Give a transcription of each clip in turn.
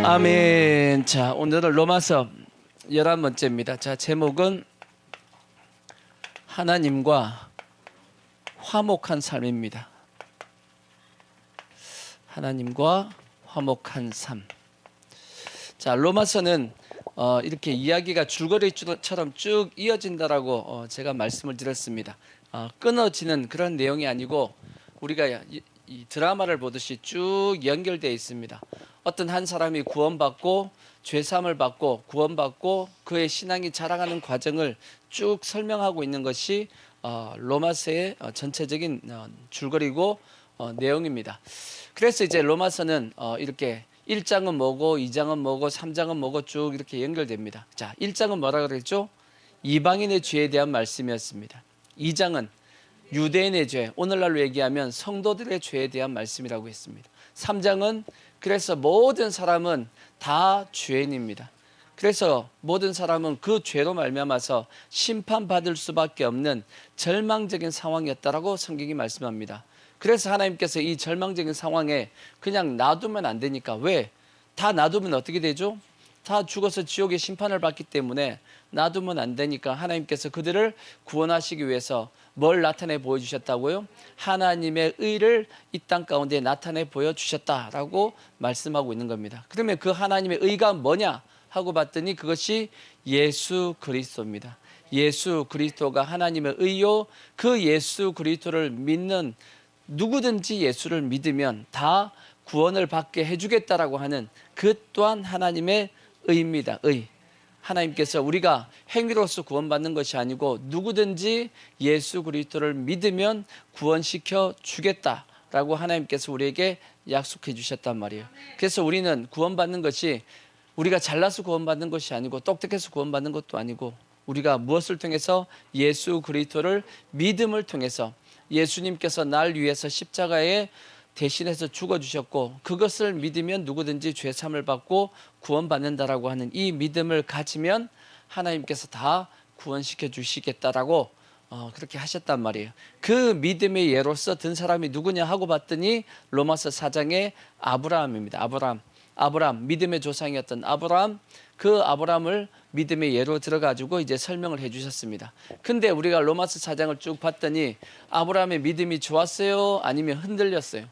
아멘. 자, 오늘은 로마서 11번째입니다. 자, 제목은 하나님과 화목한 삶입니다. 하나님과 화목한 삶. 자, 로마서는 이렇게 이야기가 줄거리처럼 쭉 이어진다라고 제가 말씀을 드렸습니다. 끊어지는 그런 내용이 아니고 우리가 이 드라마를 보듯이 쭉 연결되어 있습니다. 어떤 한 사람이 구원받고 죄사함을 받고 구원받고 그의 신앙이 자라가는 과정을 쭉 설명하고 있는 것이 로마서의 전체적인 줄거리고 내용입니다. 그래서 이제 로마서는 이렇게 1장은 뭐고 2장은 뭐고 3장은 뭐고 쭉 이렇게 연결됩니다. 자, 1장은 뭐라 그랬죠? 이방인의 죄에 대한 말씀이었습니다. 2장은 유대인의 죄, 오늘날로 얘기하면 성도들의 죄에 대한 말씀이라고 했습니다. 3장은 그래서 모든 사람은 다 죄인입니다. 그래서 모든 사람은 그 죄로 말미암아서 심판받을 수밖에 없는 절망적인 상황이었다라고 성경이 말씀합니다. 그래서 하나님께서 이 절망적인 상황에 그냥 놔두면 안 되니까, 왜? 다 놔두면 어떻게 되죠? 다 죽어서 지옥의 심판을 받기 때문에 놔두면 안 되니까 하나님께서 그들을 구원하시기 위해서 뭘 나타내 보여주셨다고요? 하나님의 의를 이 땅 가운데 나타내 보여주셨다라고 말씀하고 있는 겁니다. 그러면 그 하나님의 의가 뭐냐 하고 봤더니 그것이 예수 그리스도입니다. 예수 그리스도가 하나님의 의요, 그 예수 그리스도를 믿는 누구든지 예수를 믿으면 다 구원을 받게 해주겠다라고 하는 그 또한 하나님의 의입니다. 의. 하나님께서 우리가 행위로서 구원받는 것이 아니고 누구든지 예수 그리스도를 믿으면 구원시켜 주겠다라고 하나님께서 우리에게 약속해 주셨단 말이에요. 그래서 우리는 구원받는 것이 우리가 잘나서 구원받는 것이 아니고 똑똑해서 구원받는 것도 아니고 우리가 무엇을 통해서 예수 그리스도를 믿음을 통해서 예수님께서 날 위해서 십자가에 대신해서 죽어주셨고 그것을 믿으면 누구든지 죄사함을 받고 구원받는다라고 하는 이 믿음을 가지면 하나님께서 다 구원시켜 주시겠다라고 그렇게 하셨단 말이에요. 그 믿음의 예로서 든 사람이 누구냐 하고 봤더니 로마서 4장의 아브라함입니다. 아브라함 믿음의 조상이었던 아브라함, 그 아브라함을 믿음의 예로 들어가지고 이제 설명을 해주셨습니다. 근데 우리가 로마서 4장을 쭉 봤더니 아브라함의 믿음이 좋았어요? 아니면 흔들렸어요?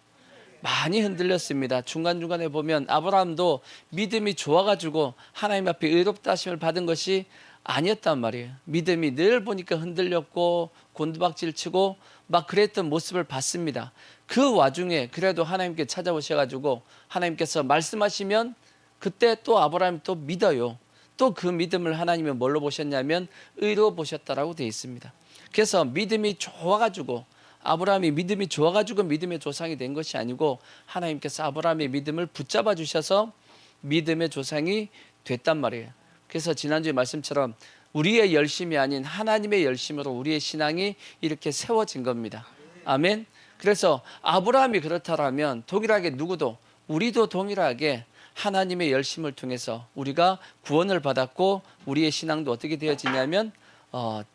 많이 흔들렸습니다. 중간중간에 보면 아브라함도 믿음이 좋아가지고 하나님 앞에 의롭다 하심을 받은 것이 아니었단 말이에요. 믿음이 늘 보니까 흔들렸고 곤두박질 치고 막 그랬던 모습을 봤습니다. 그 와중에 그래도 하나님께 찾아오셔가지고 하나님께서 말씀하시면 그때 또 아브라함이 또 믿어요. 또 그 믿음을 하나님이 뭘로 보셨냐면 의로 보셨다라고 되어 있습니다. 그래서 믿음이 좋아가지고 아브라함이 믿음이 좋아가지고 믿음의 조상이 된 것이 아니고 하나님께서 아브라함의 믿음을 붙잡아 주셔서 믿음의 조상이 됐단 말이에요. 그래서 지난주에 말씀처럼 우리의 열심이 아닌 하나님의 열심으로 우리의 신앙이 이렇게 세워진 겁니다. 아멘. 그래서 아브라함이 그렇다라면 동일하게 누구도 우리도 동일하게 하나님의 열심을 통해서 우리가 구원을 받았고 우리의 신앙도 어떻게 되어지냐면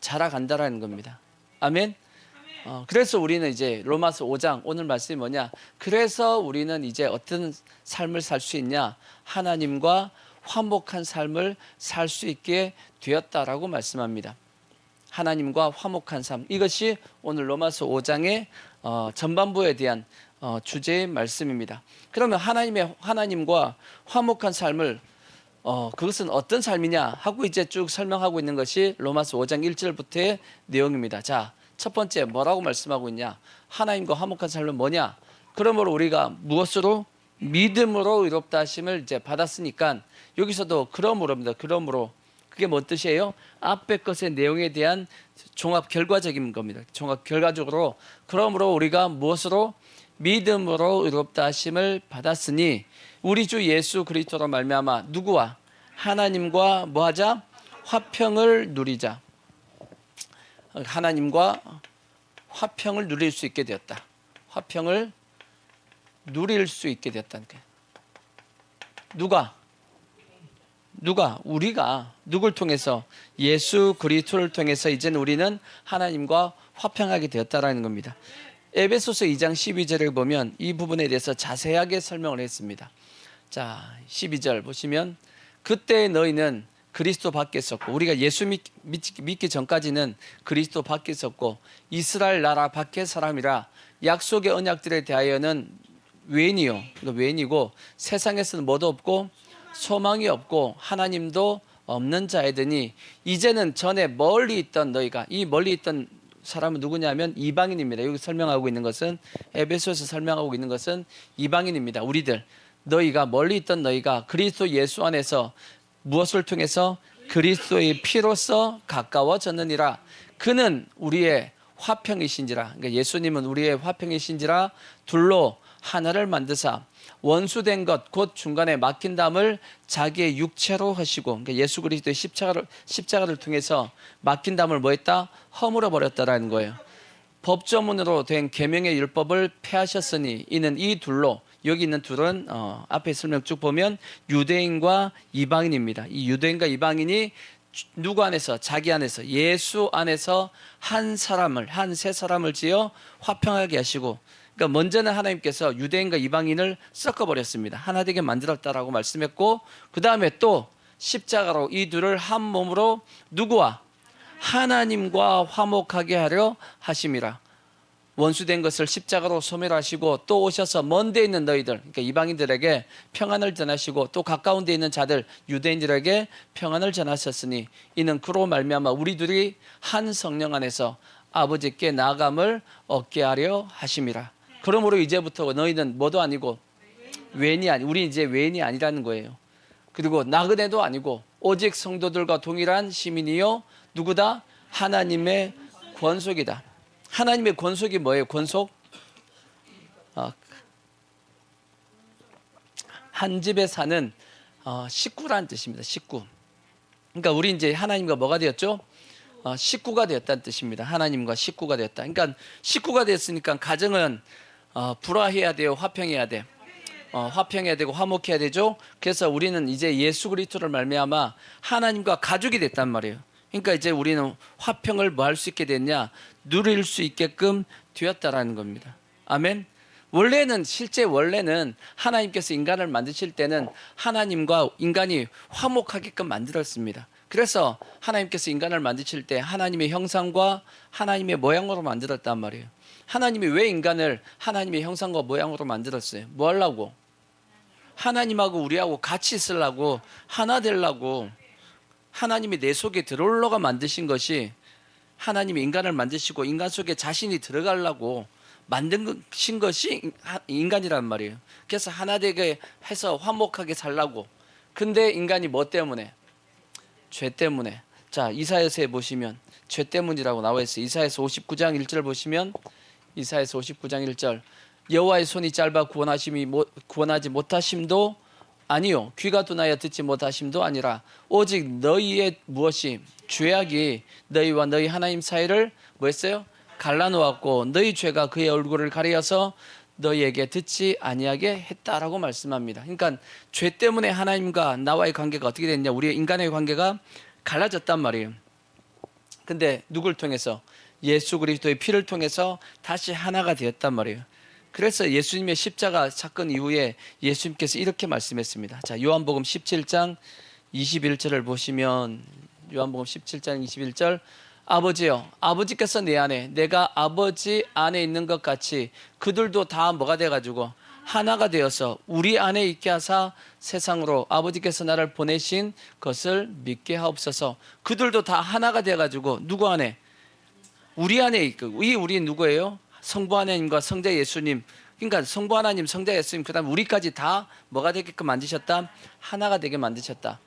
자라간다라는 겁니다. 아멘. 그래서 우리는 이제 로마서 5장 오늘 말씀이 뭐냐? 그래서 우리는 이제 어떤 삶을 살 수 있냐? 하나님과 화목한 삶을 살 수 있게 되었다라고 말씀합니다. 하나님과 화목한 삶, 이것이 오늘 로마서 5장의 전반부에 대한 주제의 말씀입니다. 그러면 하나님과 화목한 삶을 그것은 어떤 삶이냐 하고 이제 쭉 설명하고 있는 것이 로마서 5장 1절부터의 내용입니다. 자, 첫 번째 뭐라고 말씀하고 있냐? 하나님과 화목한 삶은 뭐냐? 그러므로 우리가 무엇으로? 믿음으로 의롭다 하심을 이제 받았으니까 여기서도 그러므로입니다. 그러므로 그게 뭔 뜻이에요? 앞에 것의 내용에 대한 종합 결과적인 겁니다. 종합 결과적으로 그러므로 우리가 무엇으로? 믿음으로 의롭다 하심을 받았으니 우리 주 예수 그리스도로 말미암아 누구와? 하나님과 뭐하자? 화평을 누리자. 하나님과 화평을 누릴 수 있게 되었다. 화평을 누릴 수 있게 되었다는 거예요. 누가? 우리가 누굴 통해서? 예수 그리스도를 통해서 이제는 우리는 하나님과 화평하게 되었다라는 겁니다. 에베소서 2장 12절을 보면 이 부분에 대해서 자세하게 설명을 했습니다. 자, 12절 보시면 그때 너희는 그리스도 밖에 있었고, 우리가 예수 믿기 전까지는 그리스도 밖에 있었고 이스라엘 나라 밖의 사람이라 약속의 언약들에 대하여는 외인이요, 그러니까 외인이고 세상에서는 뭐도 없고 소망이 없고 하나님도 없는 자이더니 이제는 전에 멀리 있던 너희가, 이 멀리 있던 사람은 누구냐면 이방인입니다. 여기 설명하고 있는 것은, 에베소에서 설명하고 있는 것은 이방인입니다. 우리들, 너희가 멀리 있던 너희가 그리스도 예수 안에서 무엇을 통해서? 그리스도의 피로써 가까워졌느니라. 그는 우리의 화평이신지라. 그러니까 예수님은 우리의 화평이신지라. 둘로 하나를 만드사 원수된 것 곧 중간에 막힌 담을 자기의 육체로 하시고, 그러니까 예수 그리스도의 십자가를 통해서 막힌 담을 뭐 했다? 허물어 버렸다라는 거예요. 법조문으로 된 계명의 율법을 폐하셨으니 이는 이 둘로, 여기 있는 둘은 앞에 설명 쭉 보면 유대인과 이방인입니다. 이 유대인과 이방인이 누구 안에서? 자기 안에서, 예수 안에서 한 세 사람을 지어 화평하게 하시고, 그러니까 먼저는 하나님께서 유대인과 이방인을 섞어버렸습니다. 하나 되게 만들었다라고 말씀했고, 그 다음에 또 십자가로 이 둘을 한 몸으로 누구와? 하나님과 화목하게 하려 하심이라. 원수된 것을 십자가로 소멸하시고 또 오셔서 먼 데 있는 너희들, 그러니까 이방인들에게 평안을 전하시고 또 가까운 데 있는 자들 유대인들에게 평안을 전하셨으니 이는 그로 말미암아 우리 둘이 한 성령 안에서 아버지께 나아감을 얻게 하려 하심이라. 그러므로 이제부터 너희는 뭐도 아니고 외인이 아니, 우리 이제 외인이 아니라는 거예요. 그리고 나그네도 아니고 오직 성도들과 동일한 시민이요 누구다? 하나님의 권속이다. 하나님의 권속이 뭐예요? 권속? 한 집에 사는 식구라는 뜻입니다. 식구. 그러니까 우리 이제 하나님과 뭐가 되었죠? 식구가 되었다는 뜻입니다. 하나님과 식구가 되었다. 그러니까 식구가 됐으니까 가정은 불화해야 돼요? 화평해야 돼? 화평해야 되고 화목해야 되죠. 그래서 우리는 이제 예수 그리스도를 말미암아 하나님과 가족이 됐단 말이에요. 그러니까 이제 우리는 화평을 뭐 할 수 있게 됐냐? 누릴 수 있게끔 되었다라는 겁니다. 아멘. 실제 원래는 하나님께서 인간을 만드실 때는 하나님과 인간이 화목하게끔 만들었습니다. 그래서 하나님께서 인간을 만드실 때 하나님의 형상과 하나님의 모양으로 만들었단 말이에요. 하나님이 왜 인간을 하나님의 형상과 모양으로 만들었어요? 뭐 하려고? 하나님하고 우리하고 같이 있으려고, 하나 되려고. 하나님이 내 속에 들어오려고 만드신 것이, 하나님이 인간을 만드시고 인간 속에 자신이 들어가려고 만드신 것이 인간이란 말이에요. 그래서 하나 되게 해서 화목하게 살라고. 근데 인간이 뭐 때문에? 죄 때문에. 자, 이사야서에 보시면 죄 때문이라고 나와 있어요. 이사야서 59장 1절 보시면, 이사야서 59장 1절 여호와의 손이 짧아 구원하지 못하심도 아니요 귀가 둔하여 듣지 못하심도 아니라 오직 너희의 무엇이? 죄악이 너희와 너희 하나님 사이를 뭐 했어요? 갈라놓았고 너희 죄가 그의 얼굴을 가리어서 너희에게 듣지 아니하게 했다라고 말씀합니다. 그러니까 죄 때문에 하나님과 나와의 관계가 어떻게 됐냐? 우리의 인간의 관계가 갈라졌단 말이에요. 근데 누굴 통해서? 예수 그리스도의 피를 통해서 다시 하나가 되었단 말이에요. 그래서 예수님의 십자가 사건 이후에 예수님께서 이렇게 말씀했습니다. 자, 요한복음 17장 21절을 보시면, 요한복음 17장 21절 아버지여, 아버지께서 내 안에, 내가 아버지 안에 있는 것 같이 그들도 다 뭐가 돼가지고 하나가 되어서 우리 안에 있게 하사 세상으로 아버지께서 나를 보내신 것을 믿게 하옵소서. 그들도 다 하나가 돼가지고 누구 안에? 우리 안에 있고. 이 우리 누구예요? 성부 하나님과 성자 예수님. 그러니까 성부 하나님, 성자 예수님, 그 다음 우리까지 다 뭐가 되게끔 만드셨다? 하나가 되게 만드셨다.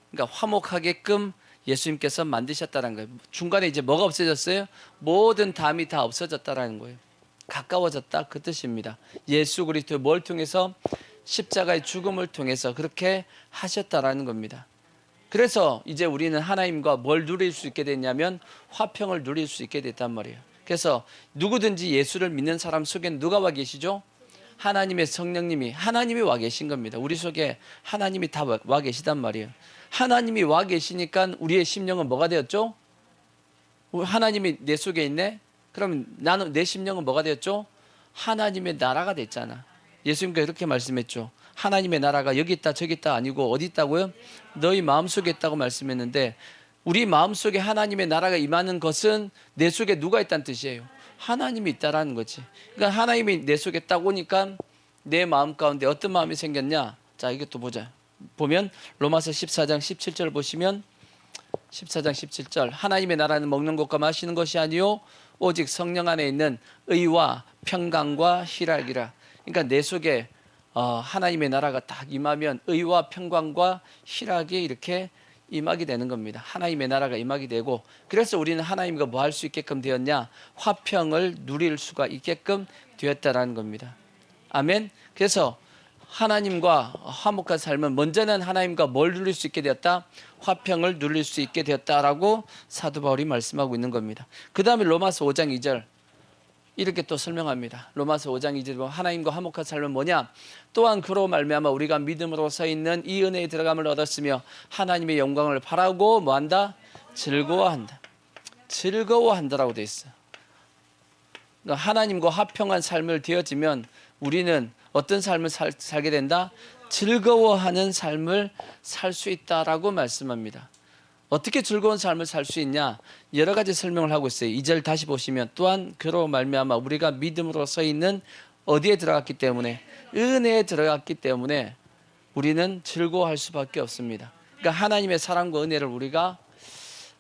그러니까 화목하게끔 예수님께서 만드셨다는 거예요. 중간에 이제 뭐가 없어졌어요? 모든 담이 다 없어졌다라는 거예요. 가까워졌다, 그 뜻입니다. 예수 그리스도의 뭘 통해서? 십자가의 죽음을 통해서 그렇게 하셨다라는 겁니다. 그래서 이제 우리는 하나님과 뭘 누릴 수 있게 됐냐면 화평을 누릴 수 있게 됐단 말이에요. 그래서 누구든지 예수를 믿는 사람 속엔 누가 와 계시죠? 하나님의 성령님이, 하나님이 와 계신 겁니다. 우리 속에 하나님이 다 와 계시단 말이에요. 하나님이 와 계시니까 우리의 심령은 뭐가 되었죠? 하나님이 내 속에 있네? 그럼 나는, 내 심령은 뭐가 되었죠? 하나님의 나라가 됐잖아. 예수님께서 이렇게 말씀했죠. 하나님의 나라가 여기 있다 저기 있다 아니고 어디 있다고요? 너희 마음속에 있다고 말씀했는데, 우리 마음속에 하나님의 나라가 임하는 것은 내 속에 누가 있다는 뜻이에요? 하나님이 있다라는 거지. 그러니까 하나님이 내 속에 딱 오니까 내 마음 가운데 어떤 마음이 생겼냐? 자, 이것도 보자. 보면 로마서 14장 17절 보시면, 14장 17절, 하나님의 나라는 먹는 것과 마시는 것이 아니요 오직 성령 안에 있는 의와 평강과 희락이라. 그러니까 내 속에 하나님의 나라가 딱 임하면 의와 평강과 희락이 이렇게 임하게 되는 겁니다. 하나님의 나라가 임하게 되고, 그래서 우리는 하나님과 뭐 할 수 있게끔 되었냐? 화평을 누릴 수가 있게끔 되었다라는 겁니다. 아멘. 그래서 하나님과 화목한 삶은 먼저는 하나님과 뭘 누릴 수 있게 되었다? 화평을 누릴 수 있게 되었다라고 사도 바울이 말씀하고 있는 겁니다. 그 다음에 로마서 5장 2절 이렇게 또 설명합니다. 로마서 5장 2절 보면 하나님과 화목한 삶은 뭐냐? 또한 그로 말미암아 우리가 믿음으로 서 있는 이 은혜에 들어감을 얻었으며 하나님의 영광을 바라고 뭐한다? 즐거워한다. 즐거워한다라고 되어 있어요. 그러니까 하나님과 화평한 삶을 되어지면 우리는 어떤 삶을 살게 된다? 즐거워하는 삶을 살 수 있다라고 말씀합니다. 어떻게 즐거운 삶을 살 수 있냐? 여러 가지 설명을 하고 있어요. 2절 다시 보시면, 또한 그로 말미암아 우리가 믿음으로 서 있는 어디에 들어갔기 때문에? 은혜에 들어갔기 때문에 우리는 즐거워할 수밖에 없습니다. 그러니까 하나님의 사랑과 은혜를 우리가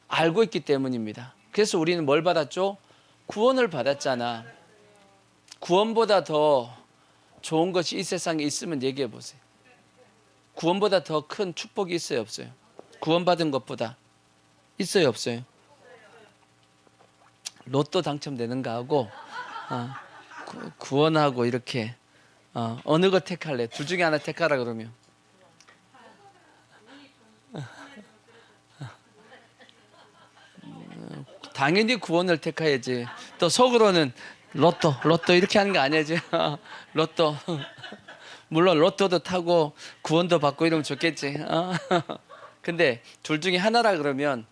알고 있기 때문입니다. 그래서 우리는 뭘 받았죠? 구원을 받았잖아. 구원보다 더 좋은 것이 이 세상에 있으면 얘기해 보세요. 구원보다 더 큰 축복이 있어요, 없어요? 구원받은 것보다 있어요, 없어요? 로또 당첨되는가 하고 구원하고 이렇게 어느 거 택할래? 둘 중에 하나 택하라 그러면 당연히 구원을 택해야지. 또 속으로는 로또 이렇게 하는 거 아니지? 로또 물론 로또도 타고 구원도 받고 이러면 좋겠지. 근데 둘 중에 하나라 그러면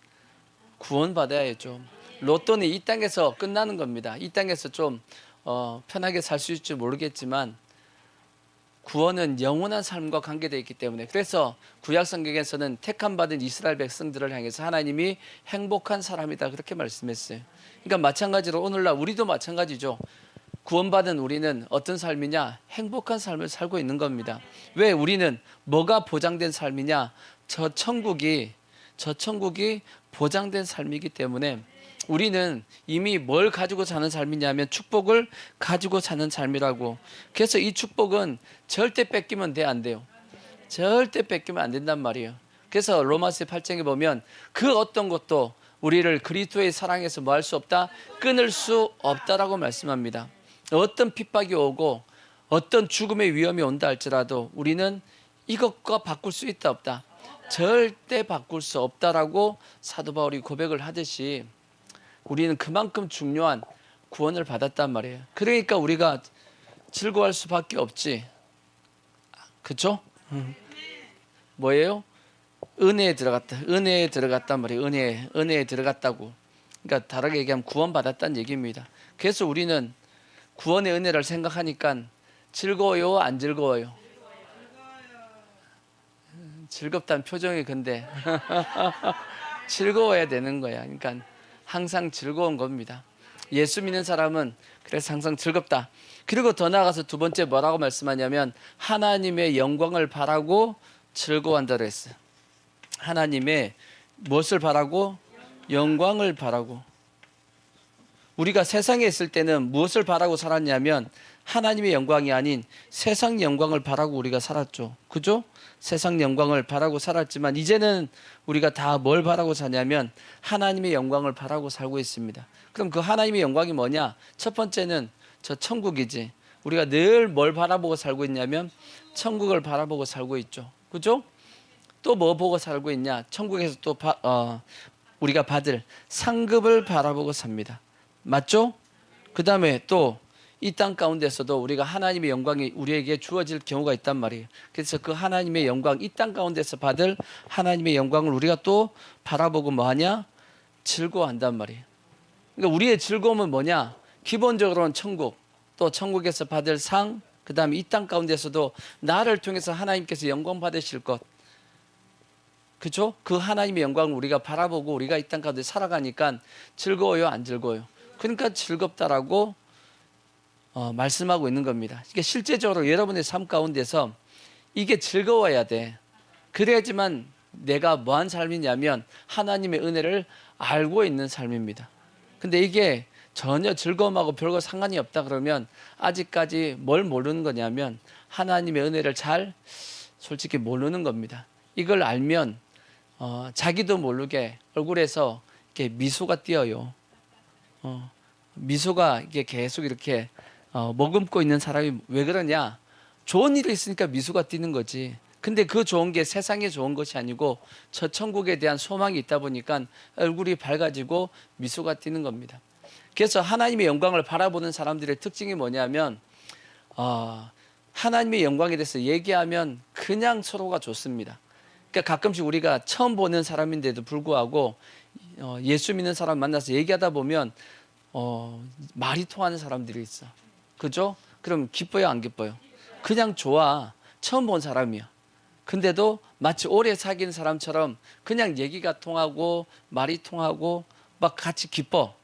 구원 받아야죠. 로또는 이 땅에서 끝나는 겁니다. 이 땅에서 좀 편하게 살 수 있을지 모르겠지만 구원은 영원한 삶과 관계되어 있기 때문에, 그래서 구약 성경에서는 택함 받은 이스라엘 백성들을 향해서 하나님이 행복한 사람이다 그렇게 말씀했어요. 그러니까 마찬가지로 오늘날 우리도 마찬가지죠. 구원받은 우리는 어떤 삶이냐? 행복한 삶을 살고 있는 겁니다. 왜? 우리는 뭐가 보장된 삶이냐? 저 천국이 보장된 삶이기 때문에 우리는 이미 뭘 가지고 사는 삶이냐면 축복을 가지고 사는 삶이라고. 그래서 이 축복은 절대 뺏기면 안 돼요. 절대 뺏기면 안 된단 말이에요. 그래서 로마서 8장에 보면 그 어떤 것도 우리를 그리스도의 사랑에서 뭐 할 수 없다? 끊을 수 없다라고 말씀합니다. 어떤 핍박이 오고 어떤 죽음의 위험이 온다 할지라도 우리는 이것과 바꿀 수 있다 없다? 절대 바꿀 수 없다라고 사도 바울이 고백을 하듯이 우리는 그만큼 중요한 구원을 받았단 말이에요. 그러니까 우리가 즐거워할 수밖에 없지. 그렇죠? 뭐예요? 은혜에 들어갔다. 은혜에 들어갔단 말이에요. 은혜에 들어갔다고. 그러니까 다르게 얘기하면 구원받았다는 얘기입니다. 그래서 우리는 구원의 은혜를 생각하니까 즐거워요, 안 즐거워요? 즐겁다는 표정이 근데 즐거워야 되는 거야. 그러니까 항상 즐거운 겁니다. 예수 믿는 사람은 그래서 항상 즐겁다. 그리고 더 나아가서 두 번째 뭐라고 말씀하냐면 하나님의 영광을 바라고 즐거워한다 그랬어요. 하나님의 무엇을 바라고? 영광을 바라고. 우리가 세상에 있을 때는 무엇을 바라고 살았냐면 하나님의 영광이 아닌 세상 영광을 바라고 우리가 살았죠. 그죠? 세상 영광을 바라고 살았지만 이제는 우리가 다 뭘 바라고 사냐면 하나님의 영광을 바라고 살고 있습니다. 그럼 그 하나님의 영광이 뭐냐? 첫 번째는 저 천국이지. 우리가 늘 뭘 바라보고 살고 있냐면 천국을 바라보고 살고 있죠. 그죠? 또 뭐 보고 살고 있냐? 천국에서 또 우리가 받을 상급을 바라보고 삽니다. 맞죠? 그 다음에 또 이 땅 가운데서도 우리가 하나님의 영광이 우리에게 주어질 경우가 있단 말이에요. 그래서 그 하나님의 영광, 이 땅 가운데서 받을 하나님의 영광을 우리가 또 바라보고 뭐하냐? 즐거워한단 말이에요. 그러니까 우리의 즐거움은 뭐냐? 기본적으로는 천국, 또 천국에서 받을 상, 그 다음에 이 땅 가운데서도 나를 통해서 하나님께서 영광 받으실 것, 그죠? 그 하나님의 영광을 우리가 바라보고 우리가 이 땅 가운데 살아가니까 즐거워요, 안 즐거워요? 그러니까 즐겁다라고 말씀하고 있는 겁니다. 그러니까 실제적으로 여러분의 삶 가운데서 이게 즐거워야 돼. 그래야지만 내가 뭐한 삶이냐면 하나님의 은혜를 알고 있는 삶입니다. 근데 이게 전혀 즐거움하고 별거 상관이 없다 그러면 아직까지 뭘 모르는 거냐면 하나님의 은혜를 잘 솔직히 모르는 겁니다. 이걸 알면 자기도 모르게 얼굴에서 이렇게 미소가 띄어요. 미소가 이게 계속 이렇게 머금고 있는 사람이 왜 그러냐? 좋은 일이 있으니까 미소가 띄는 거지. 근데 그 좋은 게 세상에 좋은 것이 아니고 저 천국에 대한 소망이 있다 보니까 얼굴이 밝아지고 미소가 띄는 겁니다. 그래서 하나님의 영광을 바라보는 사람들의 특징이 뭐냐면 하나님의 영광에 대해서 얘기하면 그냥 서로가 좋습니다. 그러니까 가끔씩 우리가 처음 보는 사람인데도 불구하고 예수 믿는 사람 만나서 얘기하다 보면 말이 통하는 사람들이 있어. 그죠? 그럼 기뻐요, 안 기뻐요? 그냥 좋아. 처음 본 사람이야. 근데도 마치 오래 사귄 사람처럼 그냥 얘기가 통하고 말이 통하고 막 같이 기뻐.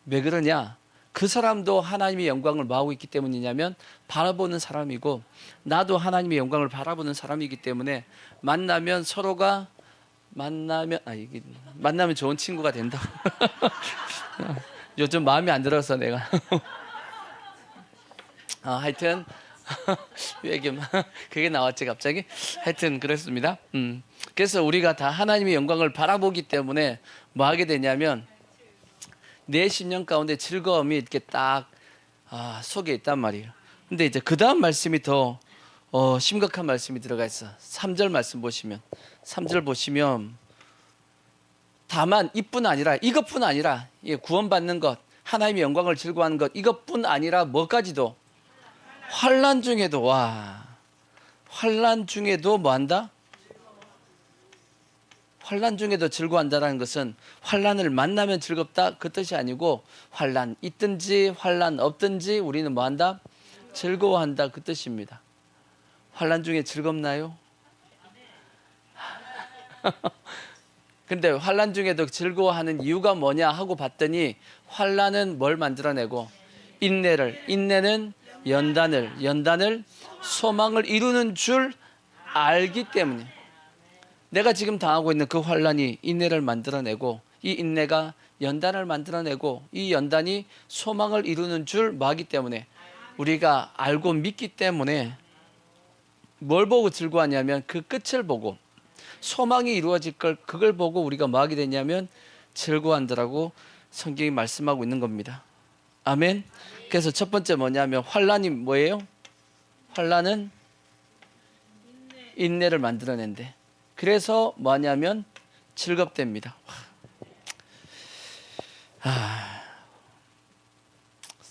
왜 그러냐? 그 사람도 하나님의 영광을 마하고 있기 때문이냐면 바라보는 사람이고 나도 하나님의 영광을 바라보는 사람이기 때문에 만나면 서로가 만나면 좋은 친구가 된다. 요즘 마음에 안 들어서 내가 하여튼 그게 나왔지 갑자기. 하여튼 그렇습니다. 그래서 우리가 다 하나님의 영광을 바라보기 때문에 뭐 하게 되냐면 내 심령 가운데 즐거움이 이렇게 딱 속에 있단 말이에요. 근데 이제 그 다음 말씀이 더 심각한 말씀이 들어가 있어. 3절 말씀 보시면 3절 보시면 다만 이뿐 아니라 이것뿐 아니라 구원받는 것 하나님의 영광을 즐거워하는 것 이것뿐 아니라 뭐까지도 환난 중에도 환난 중에도 뭐한다? 환난 중에도 즐거워한다는 것은 환난을 만나면 즐겁다 그 뜻이 아니고 환난 있든지 환난 없든지 우리는 뭐한다? 즐거워한다 그 뜻입니다. 환난 중에 즐겁나요? 근데 환난 중에도 즐거워하는 이유가 뭐냐 하고 봤더니 환난은 뭘 만들어내고 인내를, 인내는 연단을 소망을 이루는 줄 알기 때문에 내가 지금 당하고 있는 그 환난이 인내를 만들어내고 이 인내가 연단을 만들어내고 이 연단이 소망을 이루는 줄 뭐하기 때문에 우리가 알고 믿기 때문에 뭘 보고 즐거워하냐면 그 끝을 보고 소망이 이루어질 걸 그걸 보고 우리가 뭐하게 되냐면 즐거워한다라고 성경이 말씀하고 있는 겁니다. 아멘. 그래서 첫 번째 뭐냐면 환난이 뭐예요? 환난은 인내를 만들어낸대. 그래서 뭐냐면 즐겁답니다.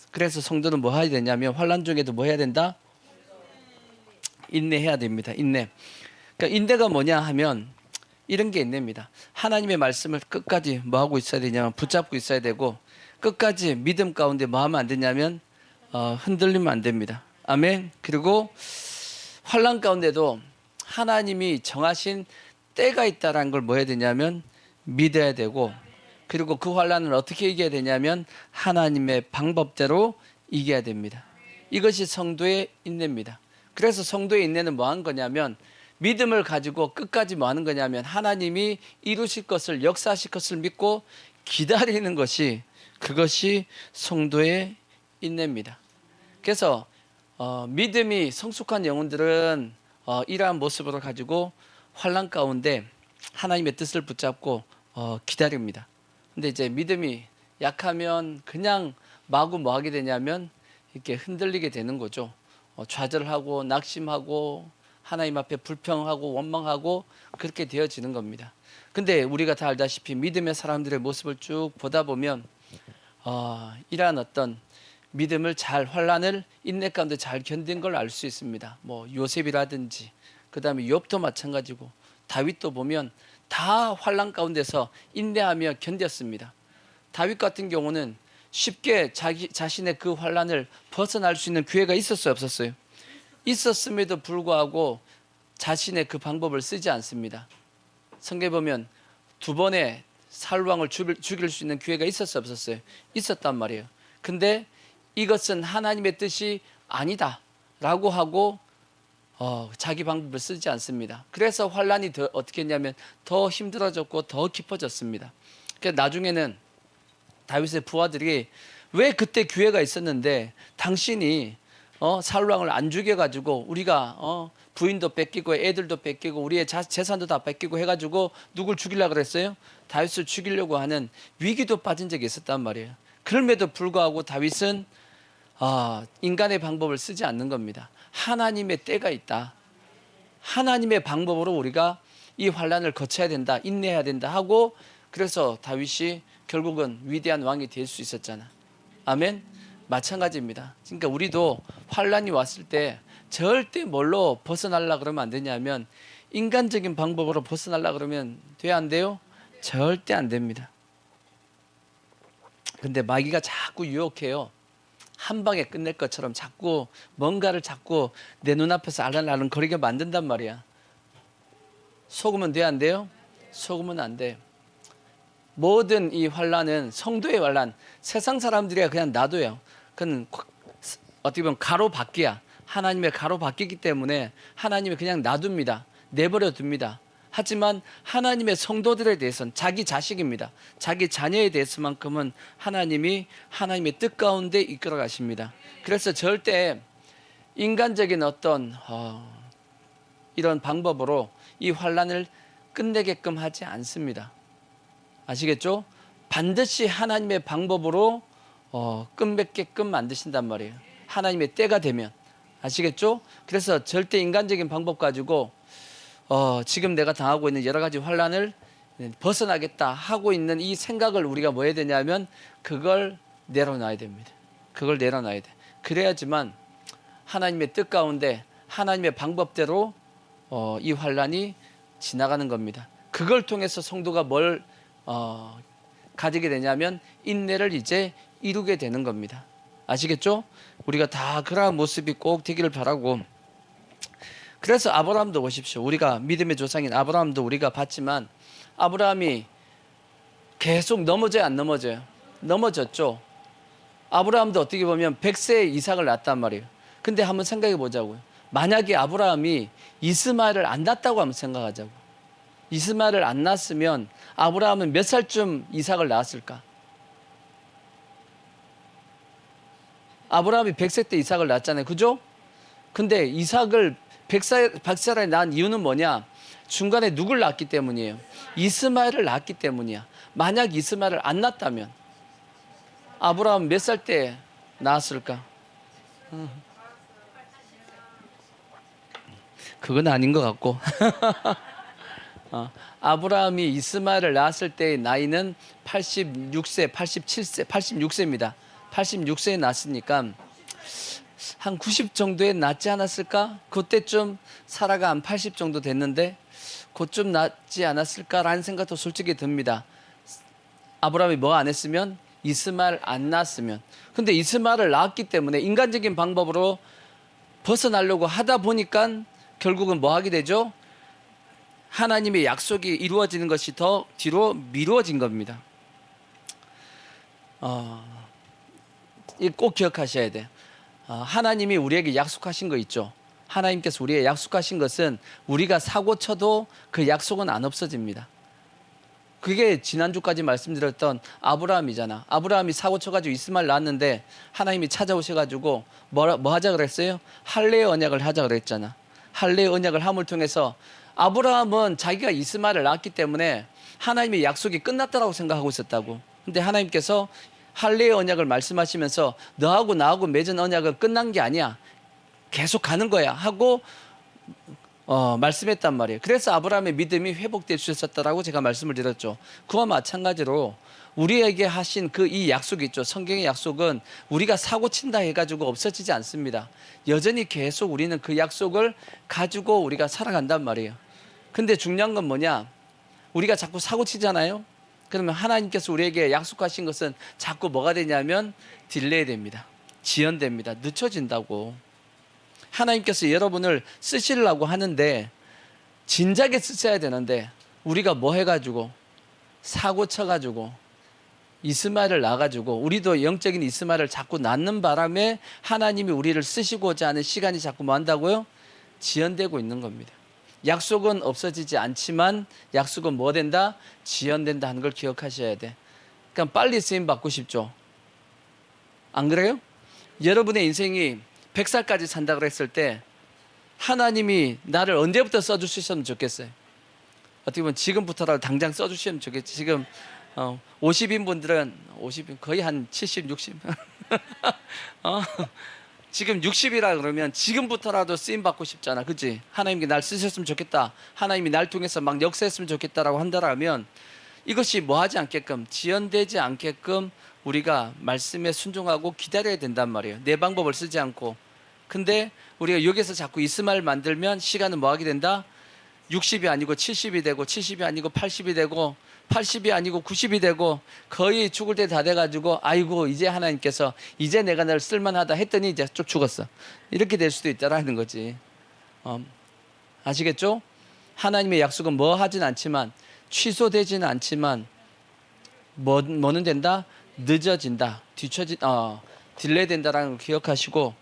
그래서 성도는 뭐 해야 되냐면 환난 중에도 뭐 해야 된다? 인내해야 됩니다. 인내. 그러니까 인내가 뭐냐 하면 이런 게 인내입니다. 하나님의 말씀을 끝까지 뭐 하고 있어야 되냐면 붙잡고 있어야 되고 끝까지 믿음 가운데 뭐 하면 안 되냐면 흔들리면 안 됩니다. 아멘. 그리고 환난 가운데도 하나님이 정하신 때가 있다라는 걸 뭐 해야 되냐면 믿어야 되고 그리고 그 환난을 어떻게 이겨야 되냐면 하나님의 방법대로 이겨야 됩니다. 이것이 성도의 인내입니다. 그래서 성도의 인내는 뭐 하는 거냐면 믿음을 가지고 끝까지 뭐 하는 거냐면 하나님이 이루실 것을 역사하실 것을 믿고 기다리는 것이 그것이 성도의 인내입니다. 그래서 믿음이 성숙한 영혼들은 이러한 모습으로 가지고 환난 가운데 하나님의 뜻을 붙잡고 기다립니다. 근데 이제 믿음이 약하면 그냥 마구 뭐 하게 되냐면 이렇게 흔들리게 되는 거죠. 좌절하고 낙심하고 하나님 앞에 불평하고 원망하고 그렇게 되어지는 겁니다. 근데 우리가 다 알다시피 믿음의 사람들의 모습을 쭉 보다 보면 이러한 어떤 믿음을 잘 환난을 인내 가운데 잘 견딘 걸 알 수 있습니다. 뭐 요셉이라든지 그다음에 욥도 마찬가지고 다윗도 보면 다 환난 가운데서 인내하며 견뎠습니다. 다윗 같은 경우는 쉽게 자신의 그 환난을 벗어날 수 있는 기회가 있었어요, 없었어요? 있었음에도 불구하고 자신의 그 방법을 쓰지 않습니다. 성경에 보면 두 번의 사울왕을 죽일 수 있는 기회가 있었어요, 없었어요? 있었단 말이에요. 근데 이것은 하나님의 뜻이 아니다 라고 하고 자기 방법을 쓰지 않습니다. 그래서 환란이 더 어떻게 했냐면 더 힘들어졌고 더 깊어졌습니다. 그래서 나중에는 다윗의 부하들이 왜 그때 기회가 있었는데 당신이 사울왕을 안 죽여가지고 우리가 부인도 뺏기고 애들도 뺏기고 우리의 재산도 다 뺏기고 해가지고 누굴 죽이려고 그랬어요? 다윗을 죽이려고 하는 위기도 빠진 적이 있었단 말이에요. 그럼에도 불구하고 다윗은 인간의 방법을 쓰지 않는 겁니다. 하나님의 때가 있다. 하나님의 방법으로 우리가 이 환란을 거쳐야 된다, 인내해야 된다 하고, 그래서 다윗이 결국은 위대한 왕이 될 수 있었잖아. 아멘. 마찬가지입니다. 그러니까 우리도 환란이 왔을 때 절대 뭘로 벗어나려고 그러면 안 되냐면 인간적인 방법으로 벗어나려고 그러면 돼야 안 돼요? 절대 안 됩니다. 근데 마귀가 자꾸 유혹해요. 한 방에 끝낼 것처럼 자꾸 뭔가를 자꾸 내 눈앞에서 알랑알랑거리게 만든단 말이야. 속으면 돼, 안 돼요? 속으면 안 돼. 모든 이 환란은 성도의 환란, 세상 사람들이 그냥 놔둬요. 그건 어떻게 보면 가로막기야. 하나님의 가로막기기 때문에 하나님이 그냥 놔둡니다. 내버려 둡니다. 하지만 하나님의 성도들에 대해서는 자기 자식입니다. 자기 자녀에 대해서만큼은 하나님이 하나님의 뜻 가운데 이끌어 가십니다. 그래서 절대 인간적인 어떤 이런 방법으로 이 환란을 끝내게끔 하지 않습니다. 아시겠죠? 반드시 하나님의 방법으로 끝맺게끔 만드신단 말이에요. 하나님의 때가 되면. 아시겠죠? 그래서 절대 인간적인 방법 가지고 지금 내가 당하고 있는 여러 가지 환란을 벗어나겠다 하고 있는 이 생각을 우리가 뭐 해야 되냐면 그걸 내려놔야 됩니다. 그걸 내려놔야 돼. 그래야지만 하나님의 뜻 가운데 하나님의 방법대로 이 환란이 지나가는 겁니다. 그걸 통해서 성도가 뭘 가지게 되냐면 인내를 이제 이루게 되는 겁니다. 아시겠죠? 우리가 다 그러한 모습이 꼭 되기를 바라고, 그래서 아브라함도 보십시오. 우리가 믿음의 조상인 아브라함도 우리가 봤지만 아브라함이 계속 넘어져요, 안 넘어져요? 넘어졌죠. 아브라함도 어떻게 보면 100세에 이삭을 낳았단 말이에요. 근데 한번 생각해 보자고요. 만약에 아브라함이 이스마엘을 안 낳았다고 한번 생각하자고. 이스마엘을 안 낳았으면 아브라함은 몇 살쯤 이삭을 낳았을까? 아브라함이 100세 때 이삭을 낳았잖아요. 그죠? 근데 이삭을 100살에 낳은 이유는 뭐냐? 중간에 누굴 낳았기 때문이에요. 이스마엘을 낳았기 때문이야. 만약 이스마엘을 안 낳았다면 아브라함 몇 살 때 낳았을까? 그건 아닌 것 같고 아브라함이 이스마엘을 낳았을 때의 나이는 86세, 87세, 86세입니다. 86세에 낳았으니까 한 90 정도에 낳지 않았을까? 그때쯤 사라가 한 80 정도 됐는데 그쯤 낳지 않았을까라는 생각도 솔직히 듭니다. 아브라함이 뭐 안 했으면, 이스마엘 안 낳았으면. 근데 이스마엘을 낳았기 때문에 인간적인 방법으로 벗어나려고 하다 보니까 결국은 뭐 하게 되죠? 하나님의 약속이 이루어지는 것이 더 뒤로 미루어진 겁니다. 꼭 기억하셔야 돼요. 하나님이 우리에게 약속하신 거 있죠. 하나님께서 우리에게 약속하신 것은 우리가 사고 쳐도 그 약속은 안 없어집니다. 그게 지난주까지 말씀드렸던 아브라함이잖아. 아브라함이 사고 쳐가지고 이스마엘 낳았는데 하나님이 찾아오셔가지고 뭐 하자 그랬어요? 할례의 언약을 하자 그랬잖아. 할례의 언약을 함을 통해서 아브라함은 자기가 이스마엘을 낳았기 때문에 하나님의 약속이 끝났다라고 생각하고 있었다고. 근데 하나님께서 할례의 언약을 말씀하시면서 너하고 나하고 맺은 언약은 끝난 게 아니야. 계속 가는 거야 하고 말씀했단 말이에요. 그래서 아브라함의 믿음이 회복될 수 있었다라고 제가 말씀을 드렸죠. 그와 마찬가지로 우리에게 하신 그 이 약속이 있죠. 성경의 약속은 우리가 사고 친다 해가지고 없어지지 않습니다. 여전히 계속 우리는 그 약속을 가지고 우리가 살아간단 말이에요. 근데 중요한 건 뭐냐? 우리가 자꾸 사고 치잖아요. 그러면 하나님께서 우리에게 약속하신 것은 자꾸 뭐가 되냐면 딜레이 됩니다. 지연됩니다. 늦춰진다고. 하나님께서 여러분을 쓰시려고 하는데 진작에 쓰셔야 되는데 우리가 뭐 해가지고 사고 쳐가지고 이스마엘을 낳아가지고 우리도 영적인 이스마엘을 자꾸 낳는 바람에 하나님이 우리를 쓰시고자 하는 시간이 자꾸 뭐 한다고요? 지연되고 있는 겁니다. 약속은 없어지지 않지만 약속은 뭐 된다? 지연된다 하는 걸 기억하셔야 돼. 그러니까 빨리 쓰임 받고 싶죠. 안 그래요? 여러분의 인생이 100살까지 산다 그랬을 때 하나님이 나를 언제부터 써주셨으면 좋겠어요? 어떻게 보면 지금부터라도 당장 써주시면 좋겠지. 지금 50인 분들은 50인 거의 한 70, 60 지금 60이라 그러면 지금부터라도 쓰임 받고 싶잖아. 그치? 하나님께 날 쓰셨으면 좋겠다. 하나님이 날 통해서 막 역사했으면 좋겠다라고 한다라면 이것이 뭐 하지 않게끔 지연되지 않게끔 우리가 말씀에 순종하고 기다려야 된단 말이에요. 내 방법을 쓰지 않고. 근데 우리가 여기서 자꾸 이스마엘 만들면 시간은 뭐 하게 된다? 60이 아니고 70이 되고 70이 아니고 80이 되고 80이 아니고 90이 되고 거의 죽을 때 다 돼가지고 아이고 이제 하나님께서 이제 내가 널 쓸만하다 했더니 이제 쭉 죽었어. 이렇게 될 수도 있다라는 거지. 아시겠죠? 하나님의 약속은 뭐 하진 않지만 취소되지는 않지만 뭐는 된다? 늦어진다. 딜레이 된다라는 걸 기억하시고